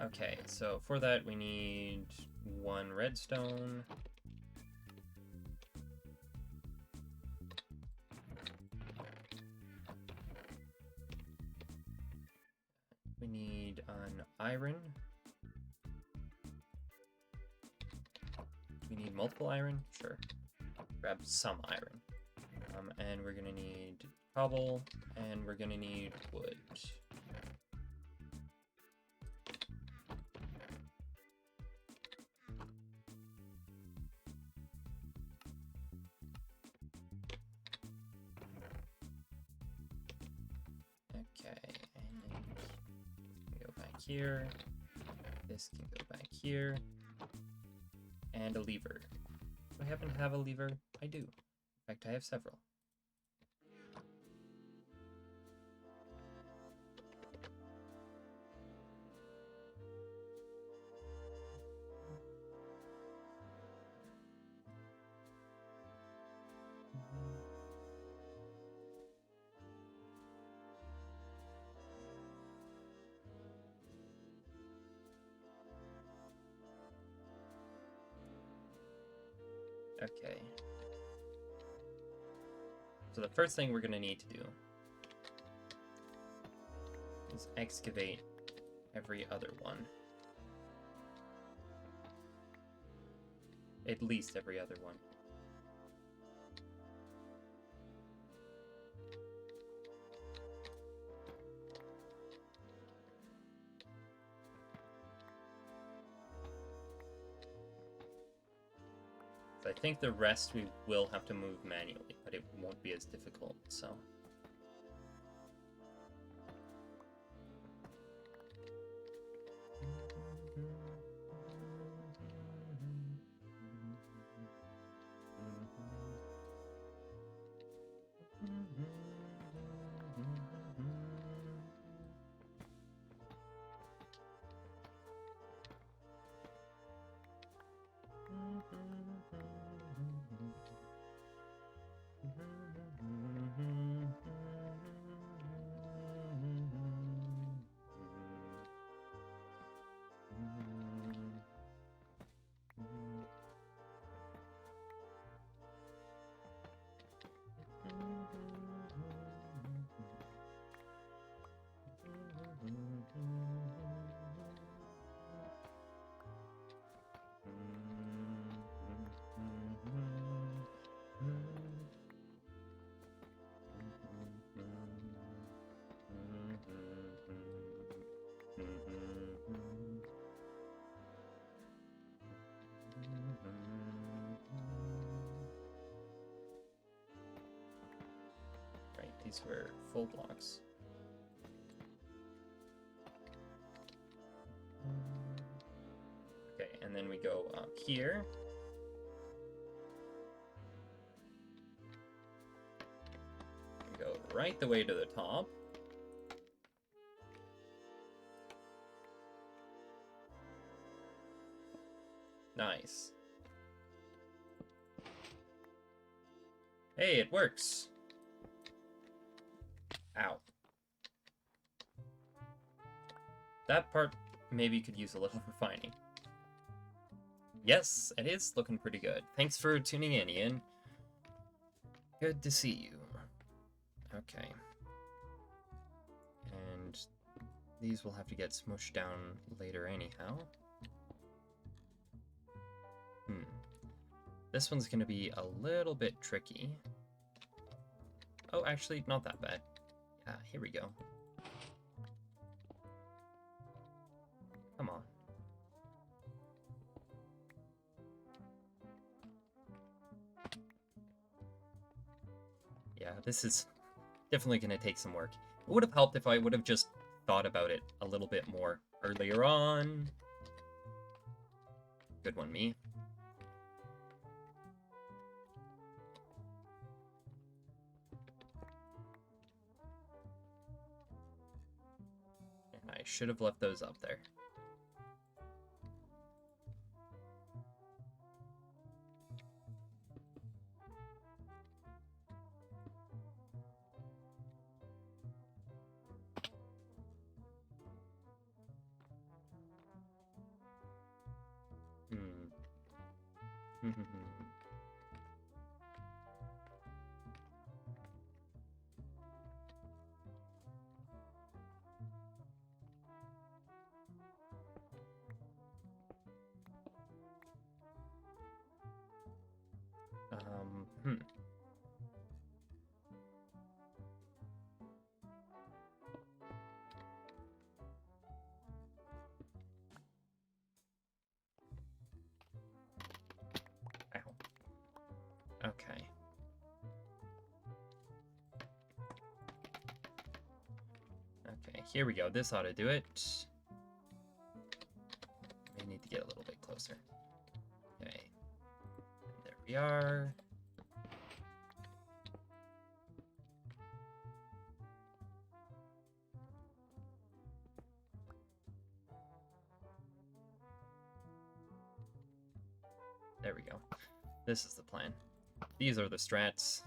Okay, so for that we need 1 redstone. We need an iron. We need multiple iron? Sure. Grab some iron. And we're gonna need cobble, and we're gonna need wood. Okay, and go back here. This can go back here. And a lever. Do I happen to have a lever? I do. In fact, I have several. Okay. So the first thing we're going to need to do is excavate every other one. At least every other one. So I think the rest we will have to move manually, but it won't be as difficult, so... Right, these were full blocks. Okay, and then we go up here. We go right the way to the top. Nice. Hey, it works. Ow. That part maybe could use a little refining. Yes, it is looking pretty good. Thanks for tuning in, Ian. Good to see you. Okay. And these will have to get smushed down later anyhow. This one's going to be a little bit tricky. Oh, actually, not that bad. Yeah, here we go. Come on. Yeah, this is definitely going to take some work. It would have helped if I would have just thought about it a little bit more earlier on. Good one, me. And I should have left those up there. Okay. Okay, here we go. This ought to do it. We need to get a little bit closer. Okay. And there we are. There we go. This is the plan. These are the strats.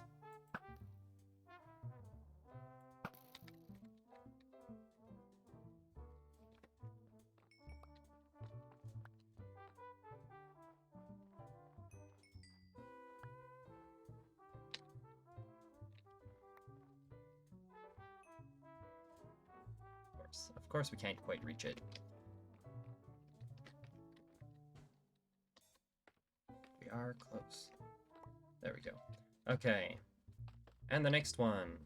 course, we can't quite reach it. We are close. There we go. Okay. And the next one.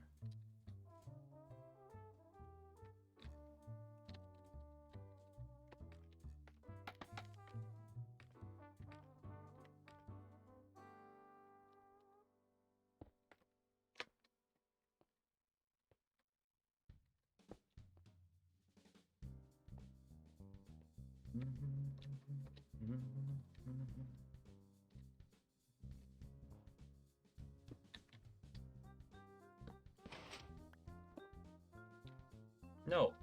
No.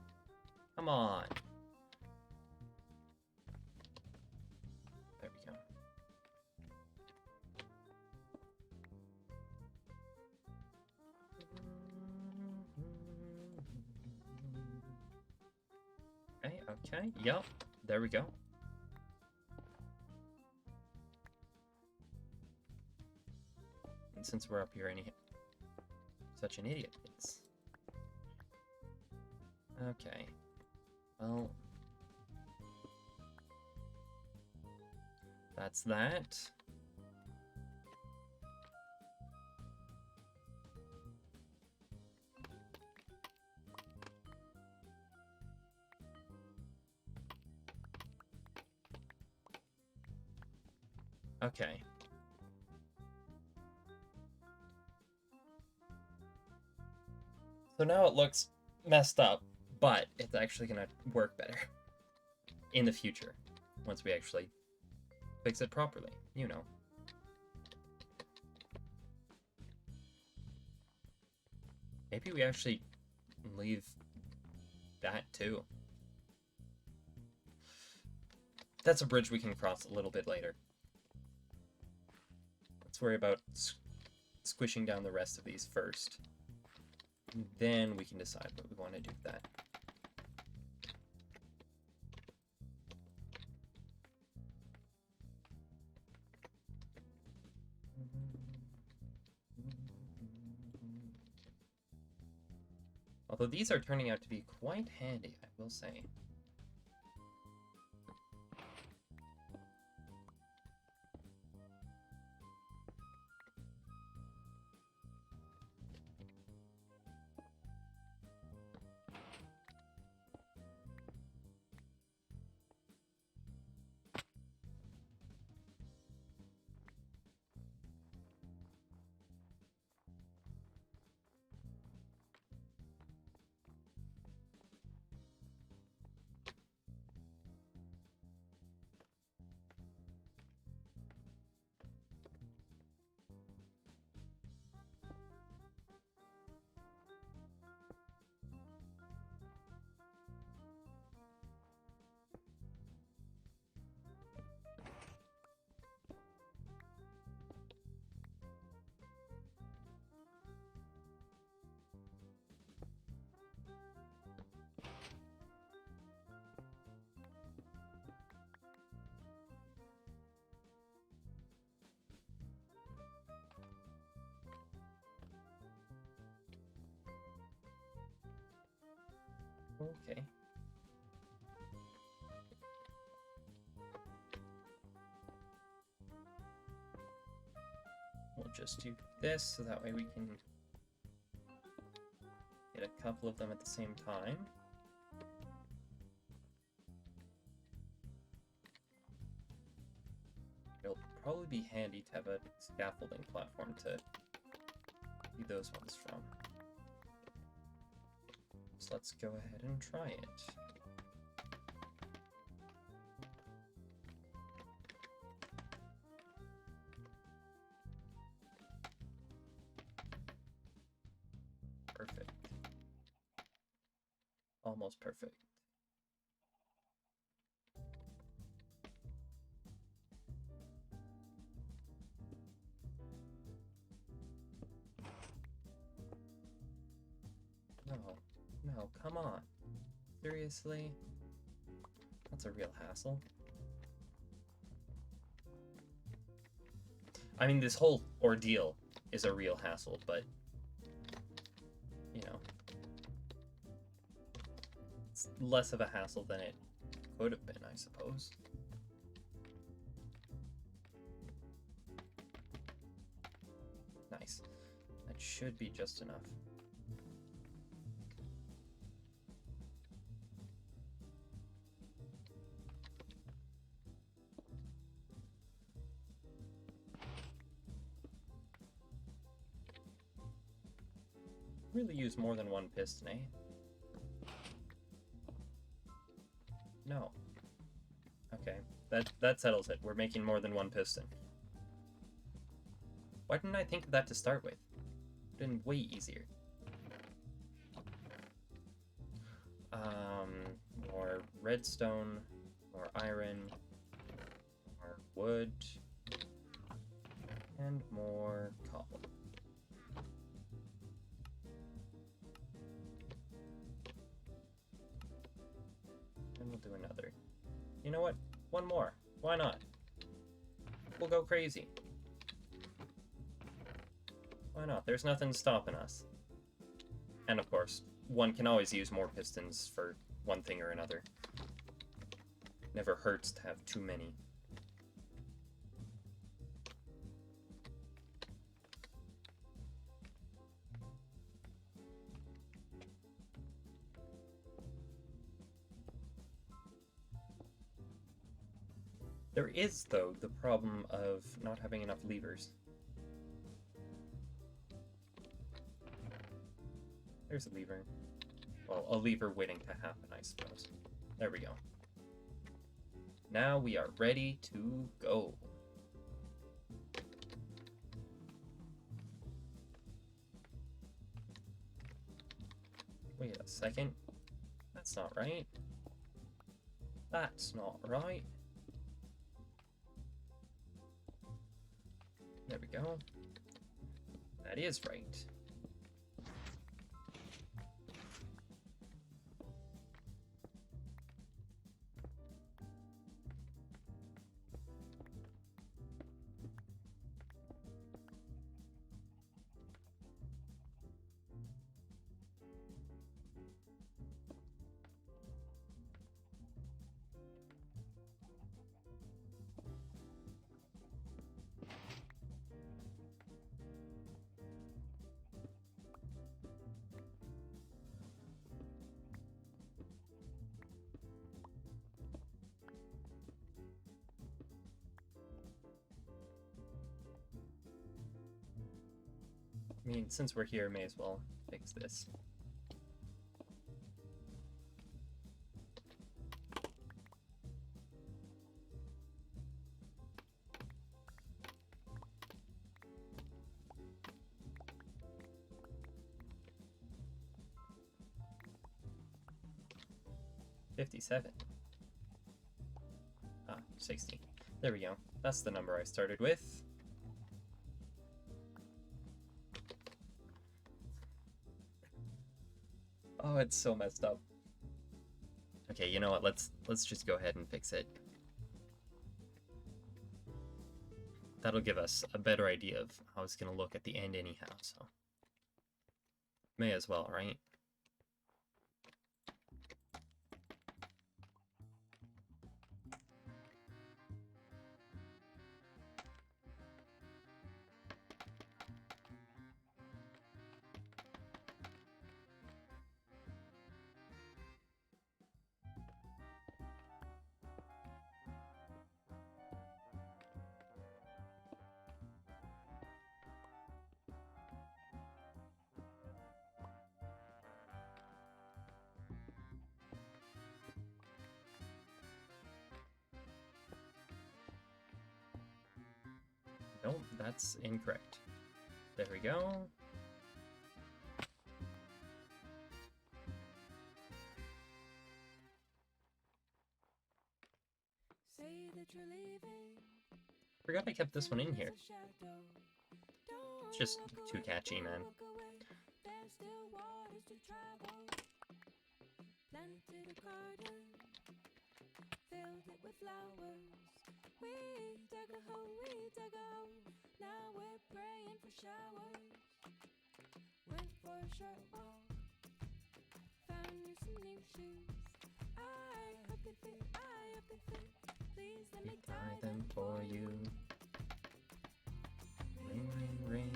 Come on. There we go. Okay, okay. Yep. There we go. And since we're up here anyhow, such an idiot, it's... Okay. Well... That's that. Okay. So now it looks messed up, but it's actually gonna work better in the future once we actually fix it properly, you know. Maybe we actually leave that too. That's a bridge we can cross a little bit later. Let's worry about squishing down the rest of these first. Then we can decide what we want to do with that. Although these are turning out to be quite handy, I will say. Okay. We'll just do this so that way we can get a couple of them at the same time. It'll probably be handy to have a scaffolding platform to see those ones from. So let's go ahead and try it. Perfect. Almost perfect. No, come on. Seriously? That's a real hassle. I mean, this whole ordeal is a real hassle, but, you know, less of a hassle than it could have been, I suppose. Nice. That should be just enough. Really use more than one piston, eh? No. Okay, that settles it. We're making more than one piston. Why didn't I think of that to start with? It would have been way easier. More redstone, more iron, more wood, and more cobble. And we'll do another. You know what? One more. Why not? We'll go crazy. Why not? There's nothing stopping us. And of course, one can always use more pistons for one thing or another. Never hurts to have too many. There is, though, the problem of not having enough levers. There's a lever. Well, a lever waiting to happen, I suppose. There we go. Now we are ready to go. Wait a second. That's not right. That's not right. There we go. That is right. I mean, since we're here, may as well fix this. $57. Ah, 60. There we go. That's the number I started with. Oh, it's so messed up. Okay, you know what? Let's just go ahead and fix it. That'll give us a better idea of how it's gonna look at the end anyhow, so may as well, right? Nope, that's incorrect. There we go. Forgot I kept this one in here. It's just too catchy, man. Planted a garden, filled it with flowers. We dug a hole, now we're praying for showers. Went for a short walk, found you some new shoes. We buy them for you. Ring, ring, ring.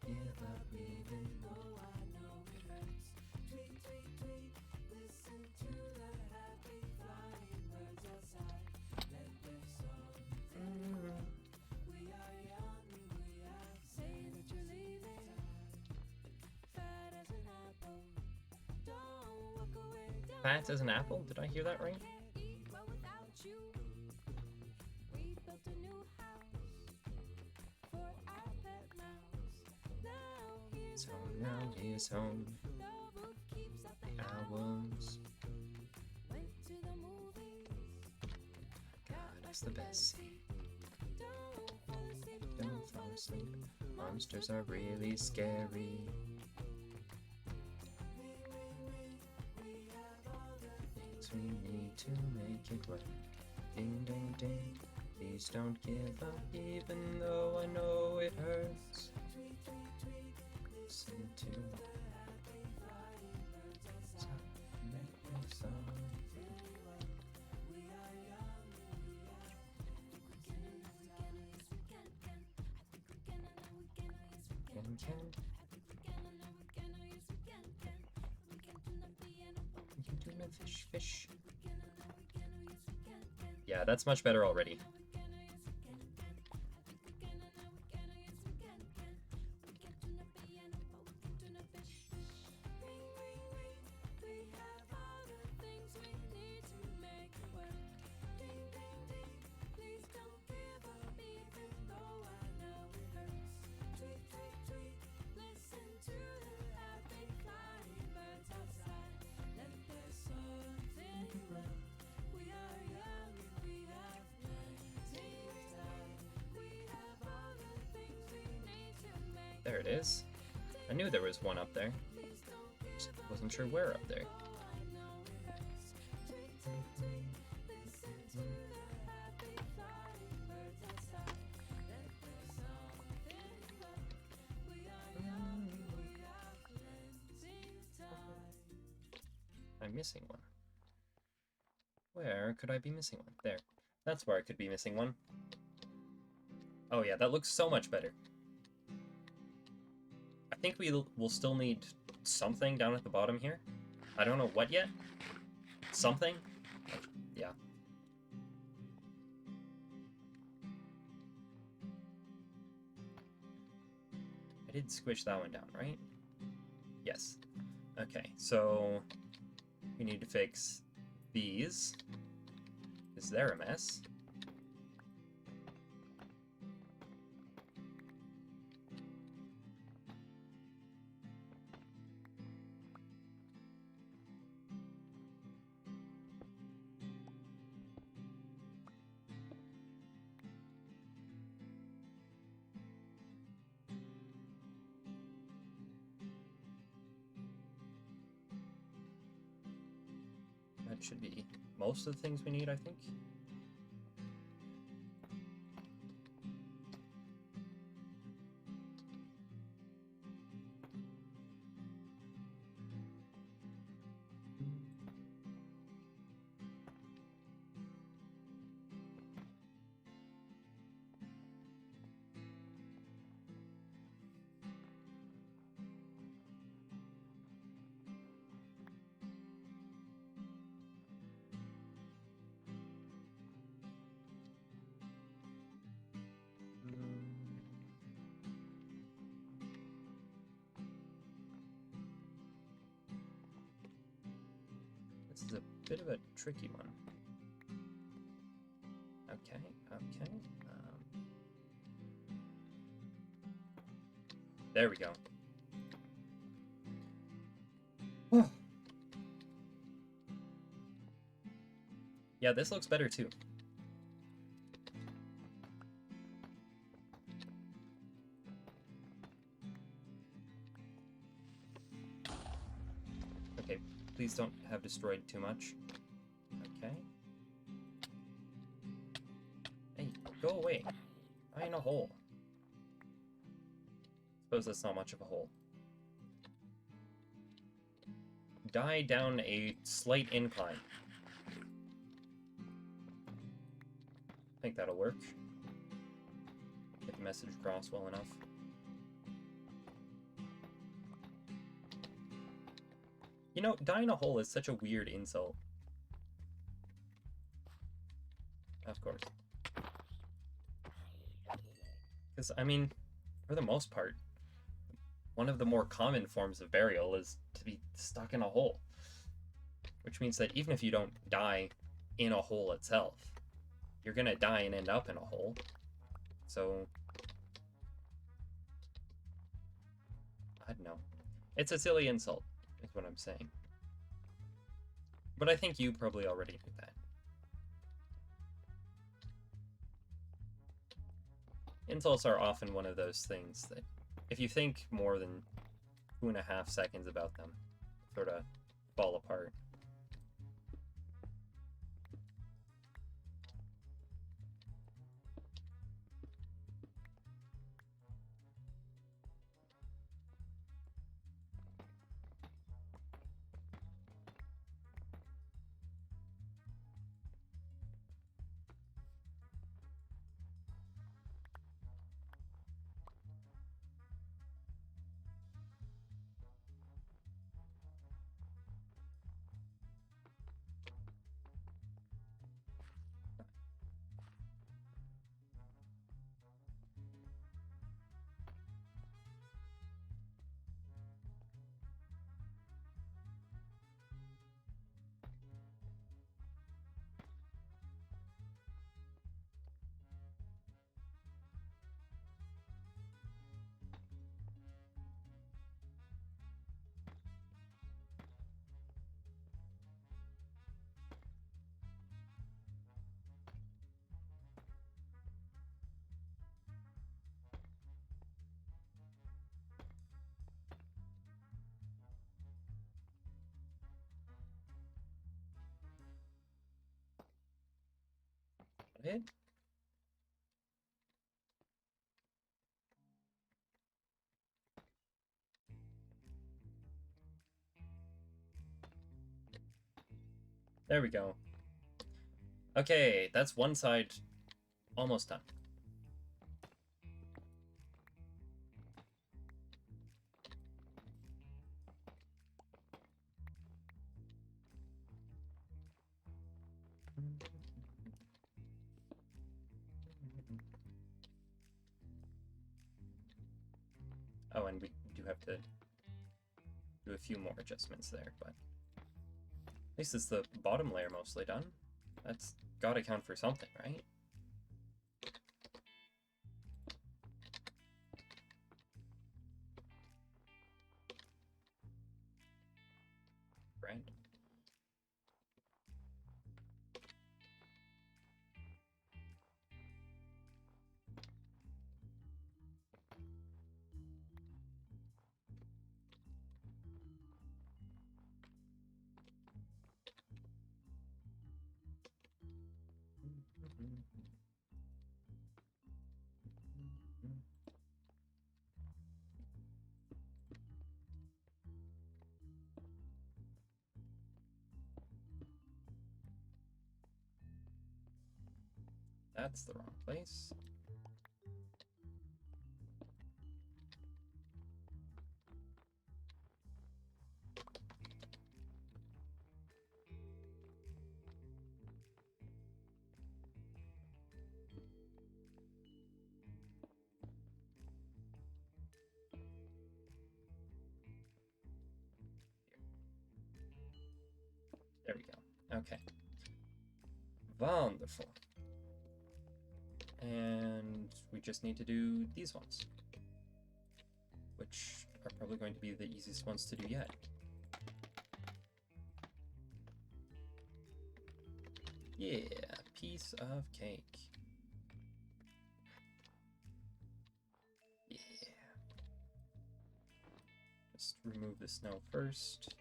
Give up even though I know it hurts. Tweet, tweet, tweet. Listen to the happy flying birds outside. Let their song fill. We are young, we are say that you're leaving. Fat as an apple. Don't walk away. Fat as an apple? Did I hear that right? So now he's home. The albums. God, that's the best scene. Don't fall asleep. Monsters are really scary. Things we need to make it work. Ding, ding, ding. Please don't give up, even though I know it hurts. Listen to fish. Yeah, that's much better already. There it is. I knew there was one up there. Just wasn't sure where up there. I'm missing one. Where could I be missing one? There. That's where I could be missing one. Oh yeah, that looks so much better. I think we'll still need something down at the bottom here. I don't know what yet. Something? Yeah. I did squish that one down, right? Yes. Okay, so we need to fix these, because they're a mess. That should be most of the things we need, I think. This is a bit of a tricky one. Okay, okay. There we go. Yeah, this looks better too. Okay, please don't have destroyed too much. Okay. Hey, go away. I'm in a hole. Suppose that's not much of a hole. die down a slight incline. I think that'll work. Get the message across well enough. You know, die in a hole is such a weird insult. Of course. Because, I mean, for the most part, one of the more common forms of burial is to be stuck in a hole. Which means that even if you don't die in a hole itself, you're gonna die and end up in a hole. So, I don't know. It's a silly insult, is what I'm saying. But I think you probably already knew that. Insults are often one of those things that, if you think more than 2.5 seconds about them, sort of fall apart. It? There we go. Okay, that's one side almost done. Oh, and we do have to do a few more adjustments there, but at least it's the bottom layer mostly done. That's gotta count for something, right? Right. That's the wrong place. There we go. Okay. Wonderful. And we just need to do these ones, which are probably going to be the easiest ones to do yet. Yeah, piece of cake. Yeah. Just remove the snow first.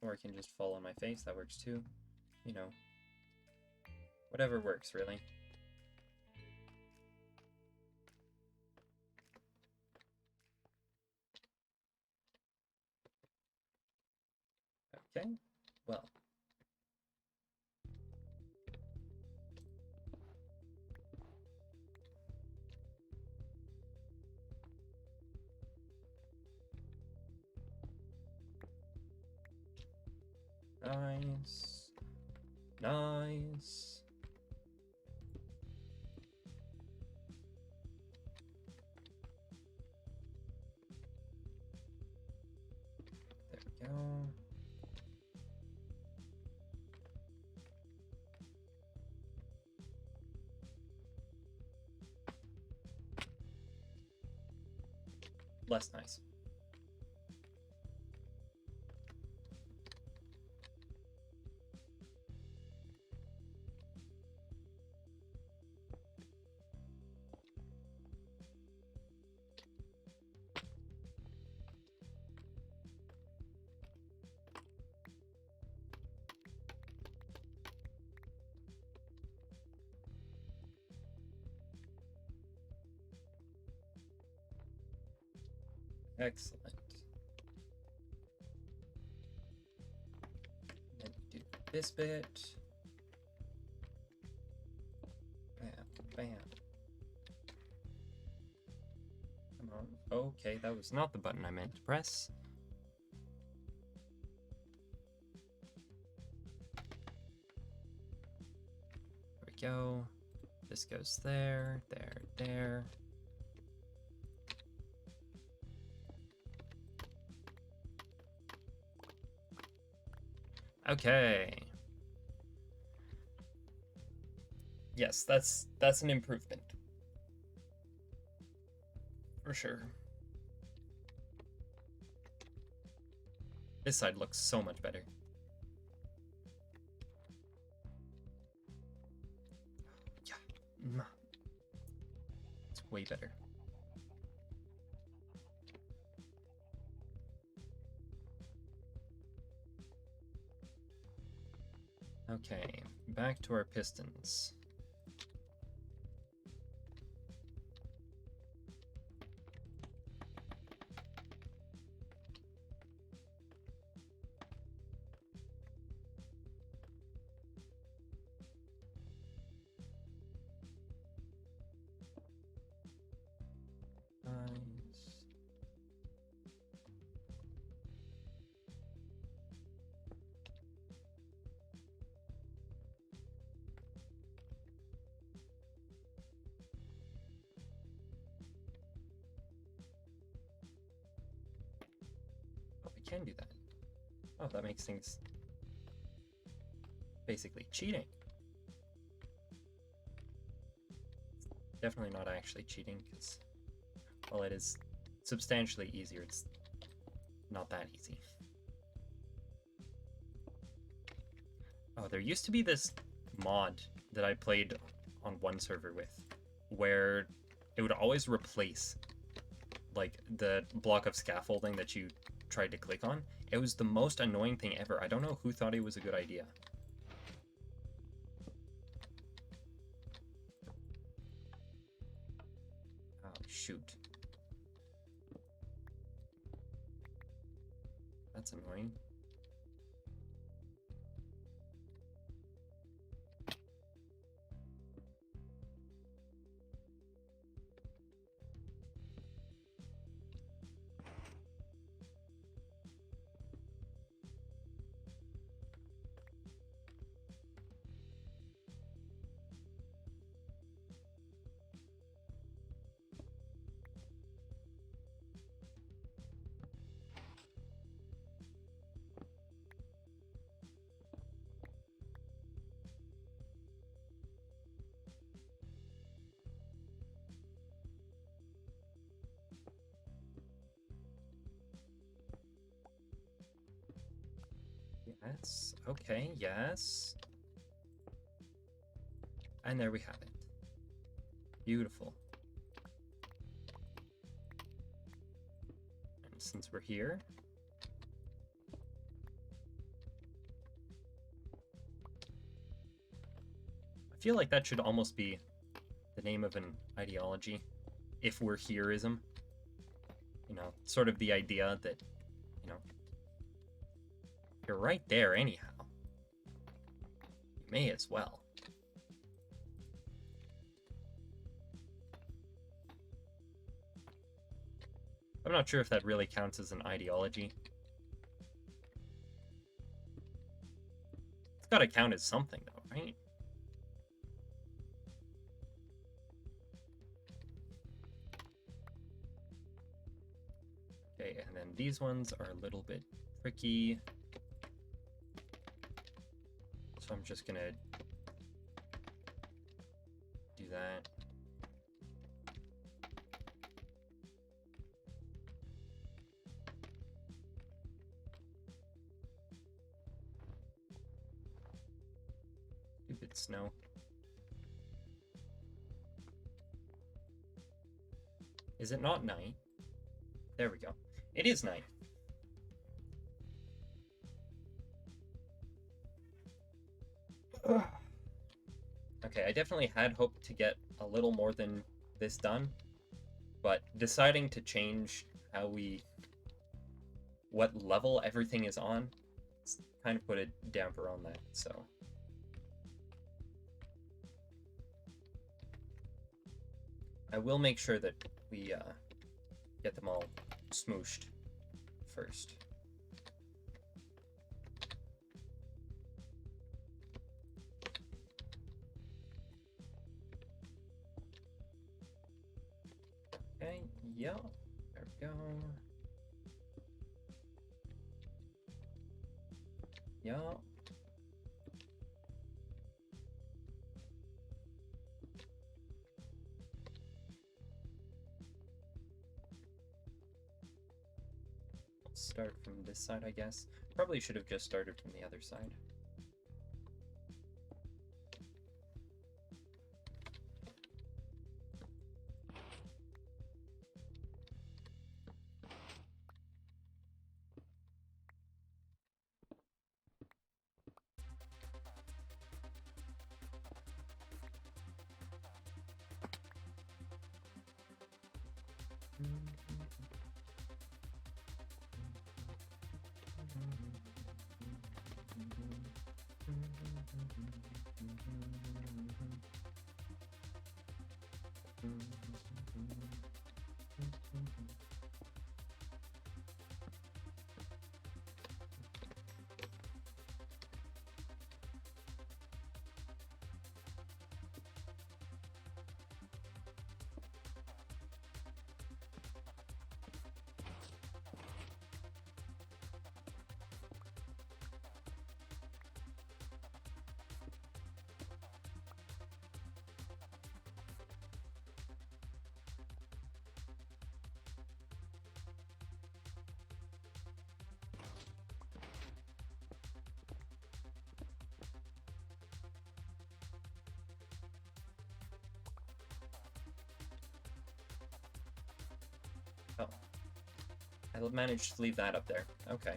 Or I can just fall on my face, that works too. You know. Whatever works, really. Okay, well. Nice. Nice. There we go. Less nice. Excellent. Then do this bit. Bam, bam. Come on. Okay, that was not the button I meant to press. There we go. This goes there, there, there. Okay. Yes, that's an improvement. For sure. This side looks so much better. Yeah. It's way better. Okay, back to our pistons. Nice. Oh, we can do that. Oh, that makes things basically cheating. Definitely not actually cheating, because while it is substantially easier, it's not that easy. Oh, there used to be this mod that I played on one server with, where it would always replace like the block of scaffolding that you tried to click on. It was the most annoying thing ever. I don't know who thought it was a good idea. Oh, shoot. That's annoying. Yes. Okay, yes. And there we have it. Beautiful. And since we're here, I feel like that should almost be the name of an ideology. If we're hereism. You know, sort of the idea that, you know, You're right there anyhow. You may as well. I'm not sure if that really counts as an ideology. It's gotta count as something, though, right? Okay, and then these ones are a little bit tricky. So I'm just gonna do that. Stupid snow. Is it not night? There we go. It is night. Okay, I definitely had hoped to get a little more than this done, but deciding to change what level everything is on, kind of put a damper on that, so. I will make sure that we get them all smooshed first. Okay, yeah, there we go. Yeah. Let's start from this side, I guess. Probably should have just started from the other side. Oh. I managed to leave that up there. Okay.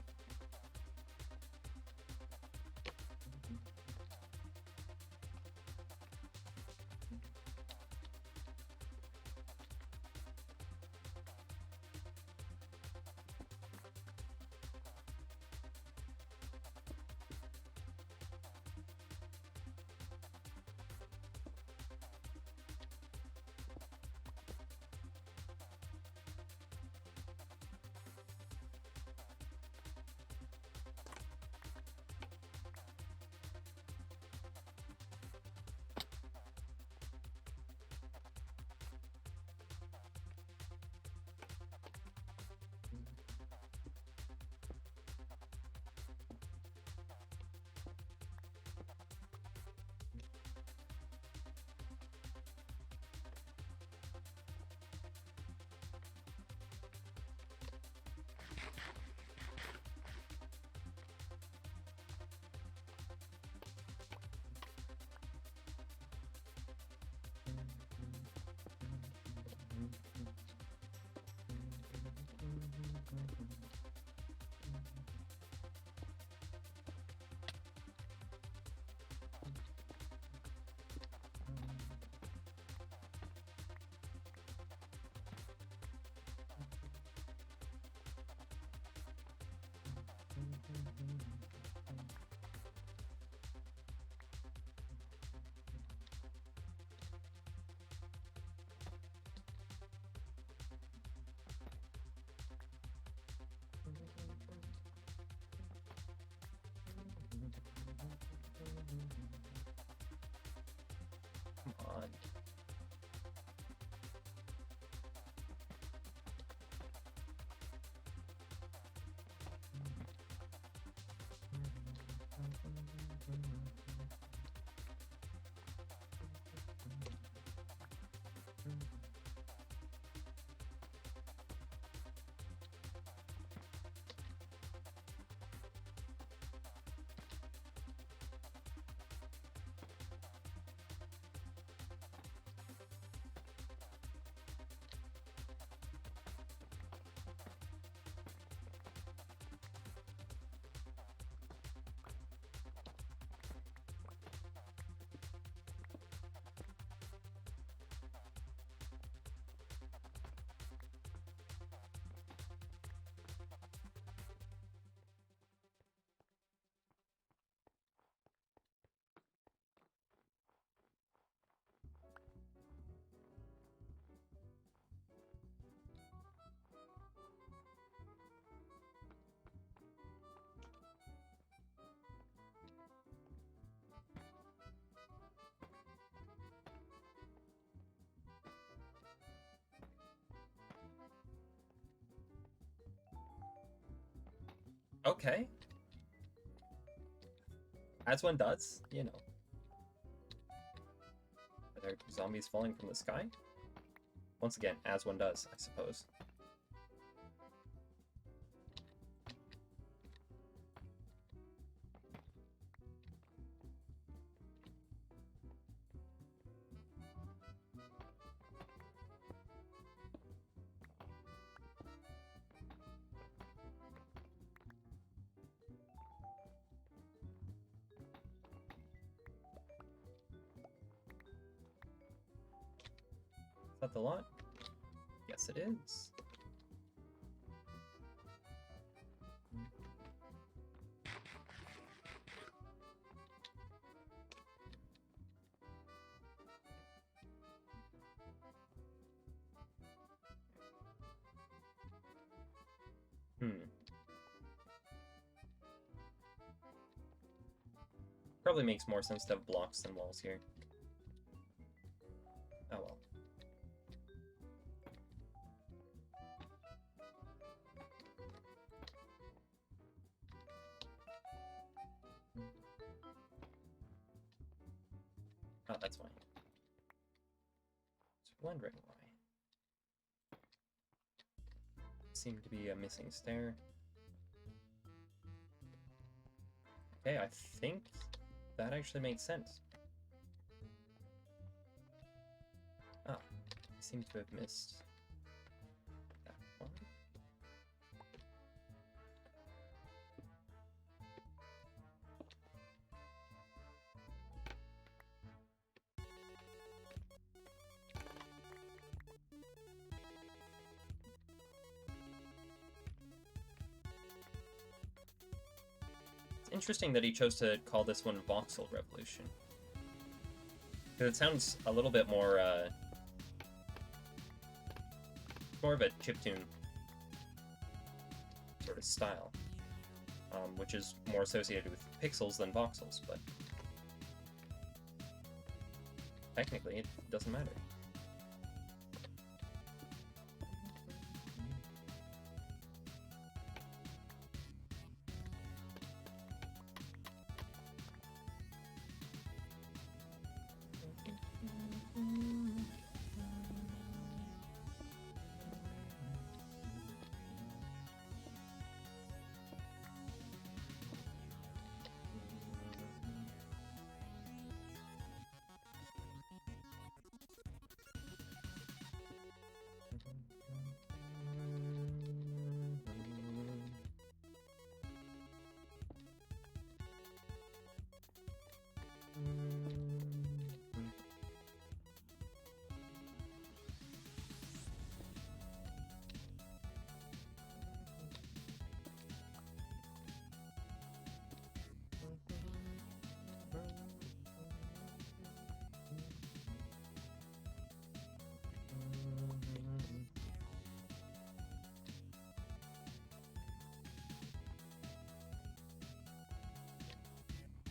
Okay. As one does, you know. Are there zombies falling from the sky? Once again, as one does, I suppose. Is that the lot? Yes, it is. Probably makes more sense to have blocks than walls here. Oh well. Oh, that's fine. Just wondering why. Seemed to be a missing stair. Okay, I think that actually makes sense. Ah, I seem to have missed that one. It's interesting that he chose to call this one Voxel Revolution. Because it sounds a little bit more, more of a chiptune sort of style, which is more associated with pixels than voxels, but technically it doesn't matter.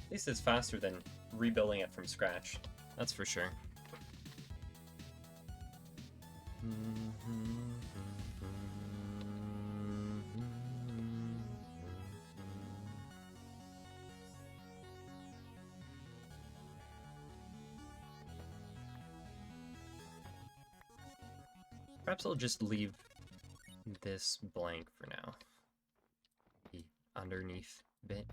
At least it's faster than rebuilding it from scratch. That's for sure. Perhaps I'll just leave this blank for now. The underneath bit.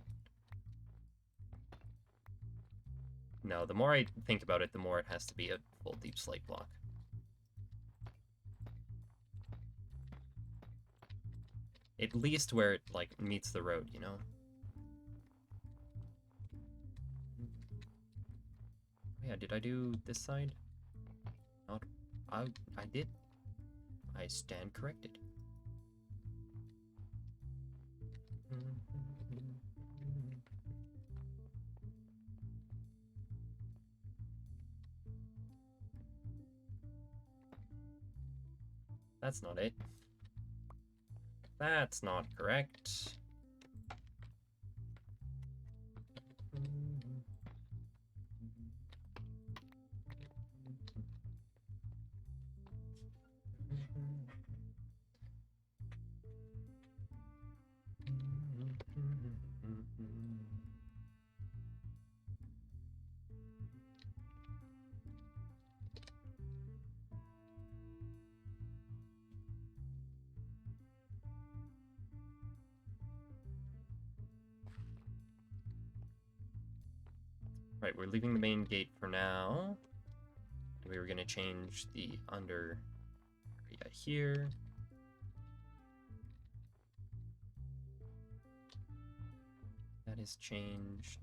No, the more I think about it, the more it has to be a full deep slate block. At least where it, like, meets the road, you know? Yeah, did I do this side? Not. I did. I stand corrected. That's not it. That's not correct. Right, we're leaving the main gate for now. We were going to change the under area here. That is changed.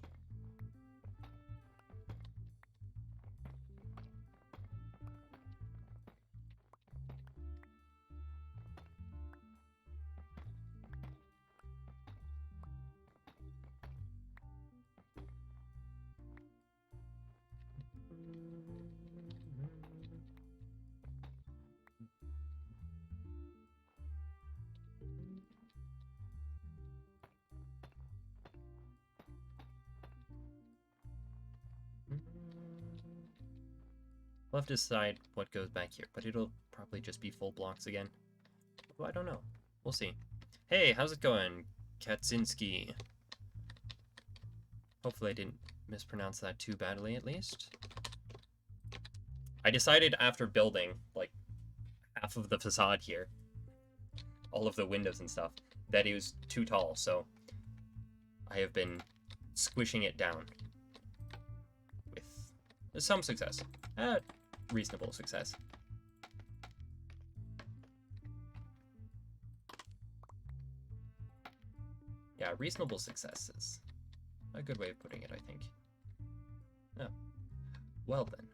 We'll have to decide what goes back here, but it'll probably just be full blocks again. Well, I don't know. We'll see. Hey, how's it going, Katzinski? Hopefully I didn't mispronounce that too badly, at least. I decided after building, like, half of the facade here, all of the windows and stuff, that it was too tall, so I have been squishing it down with some success. Reasonable success. Yeah, reasonable success is a good way of putting it, I think. Oh. Well then.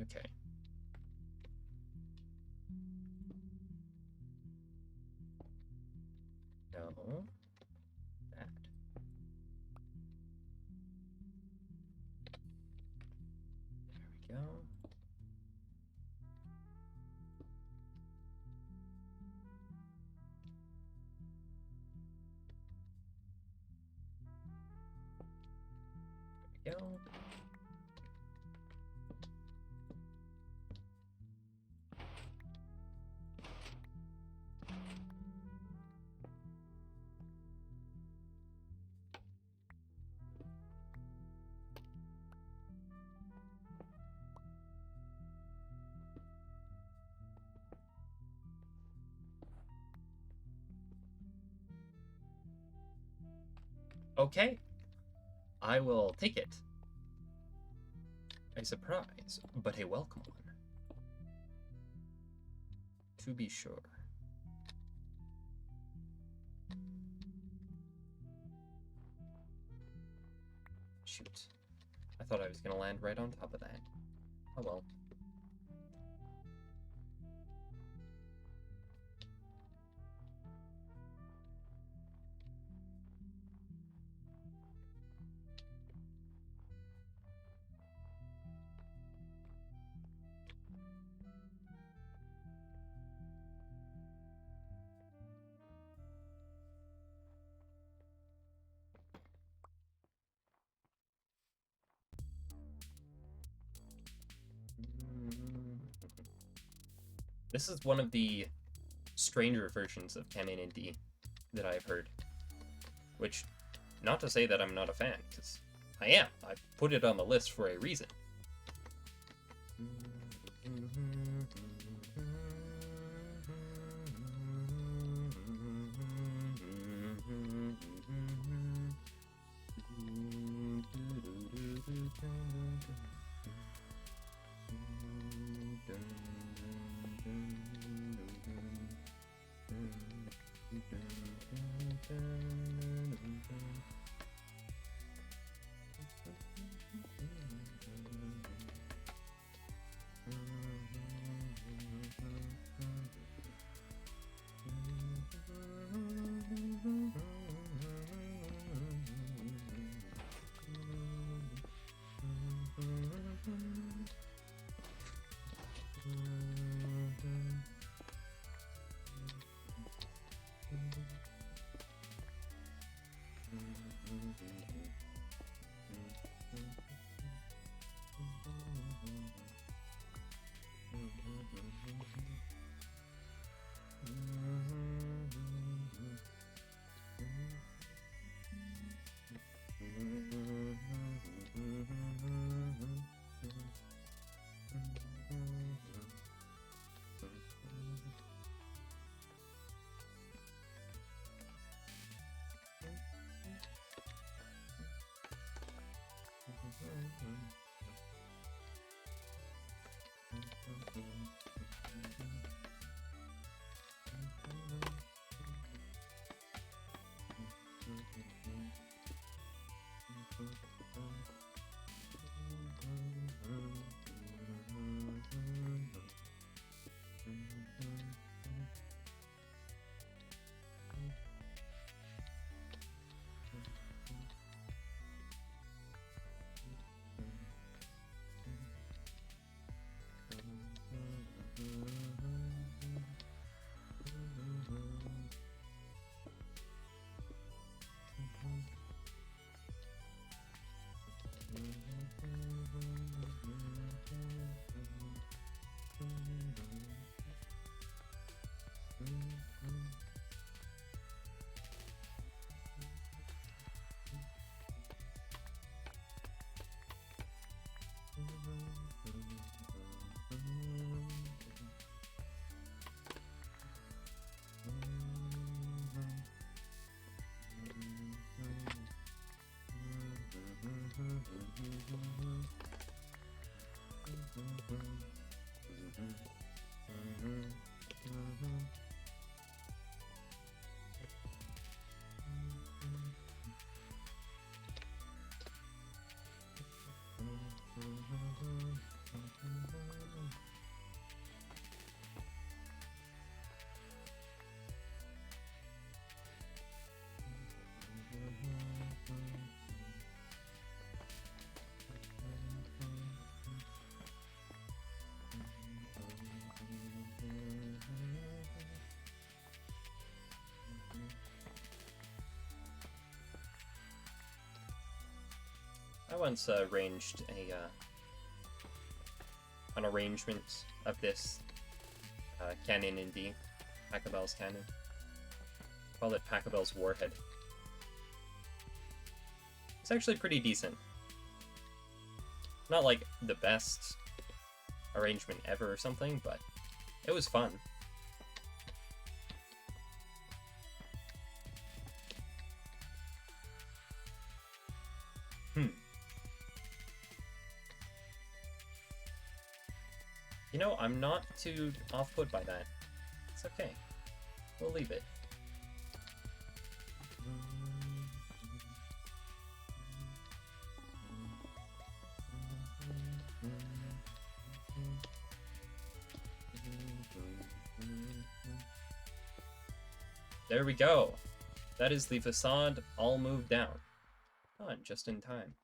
Okay. No. That. There we go. There we go. Okay. I will take it. A surprise, but a welcome one. To be sure. Shoot. I thought I was going to land right on top of that. Oh well. This is one of the stranger versions of Canon and D that I've heard. Which, not to say that I'm not a fan, because I am. I put it on the list for a reason. I once arranged an arrangement of this cannon in D, Pachelbel's cannon. Call it Pachelbel's Warhead. It's actually pretty decent. Not like the best arrangement ever or something, but it was fun. You know, I'm not too off-put by that. It's okay. We'll leave it. There we go. That is the facade all moved down. Done just in time.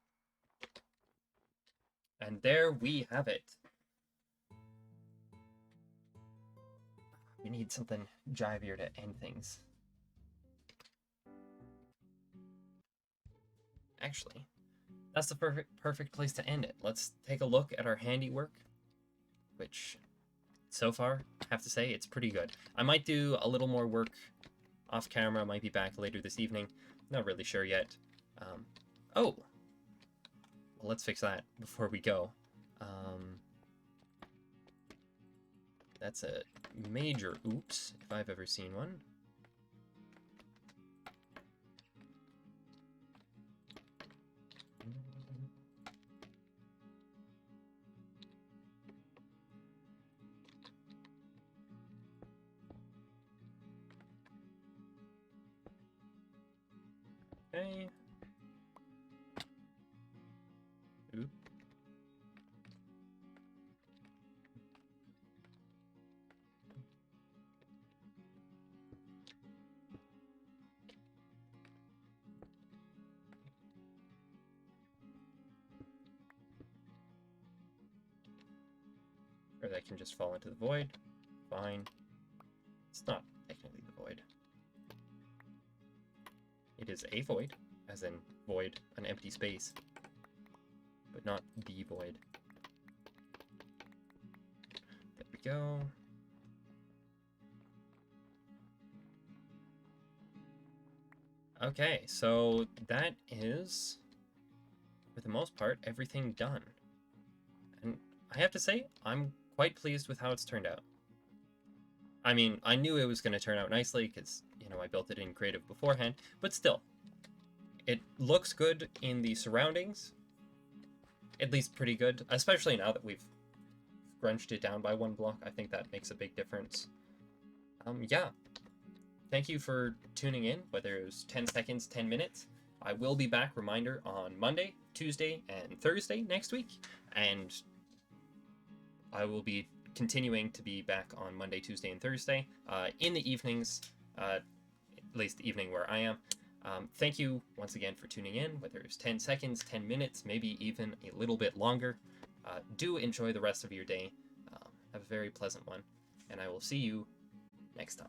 And there we have it. We need something jivier to end things. Actually, that's the perfect place to end it. Let's take a look at our handiwork, which so far, I have to say, it's pretty good. I might do a little more work off camera. I might be back later this evening. Not really sure yet. Oh! Well, let's fix that before we go. That's a major oops, if I've ever seen one. Okay. Oop. Or that can just fall into the void. Fine. It's not technically the void. It is a void, as in void, an empty space, but not the void. There we go. Okay, so that is, for the most part, everything done. And I have to say, I'm quite pleased with how it's turned out. I mean, I knew it was going to turn out nicely because, you know, I built it in creative beforehand, but still, it looks good in the surroundings, at least pretty good, especially now that we've scrunched it down by one block. I think that makes a big difference. Yeah, thank you for tuning in, whether it was 10 seconds, 10 minutes. I will be back, reminder, on Monday, Tuesday, and Thursday next week, and I will be continuing to be back on Monday, Tuesday, and Thursday in the evenings, at least the evening where I am. Thank you once again for tuning in, whether it's 10 seconds, 10 minutes, maybe even a little bit longer. Do enjoy the rest of your day. Have a very pleasant one, and I will see you next time.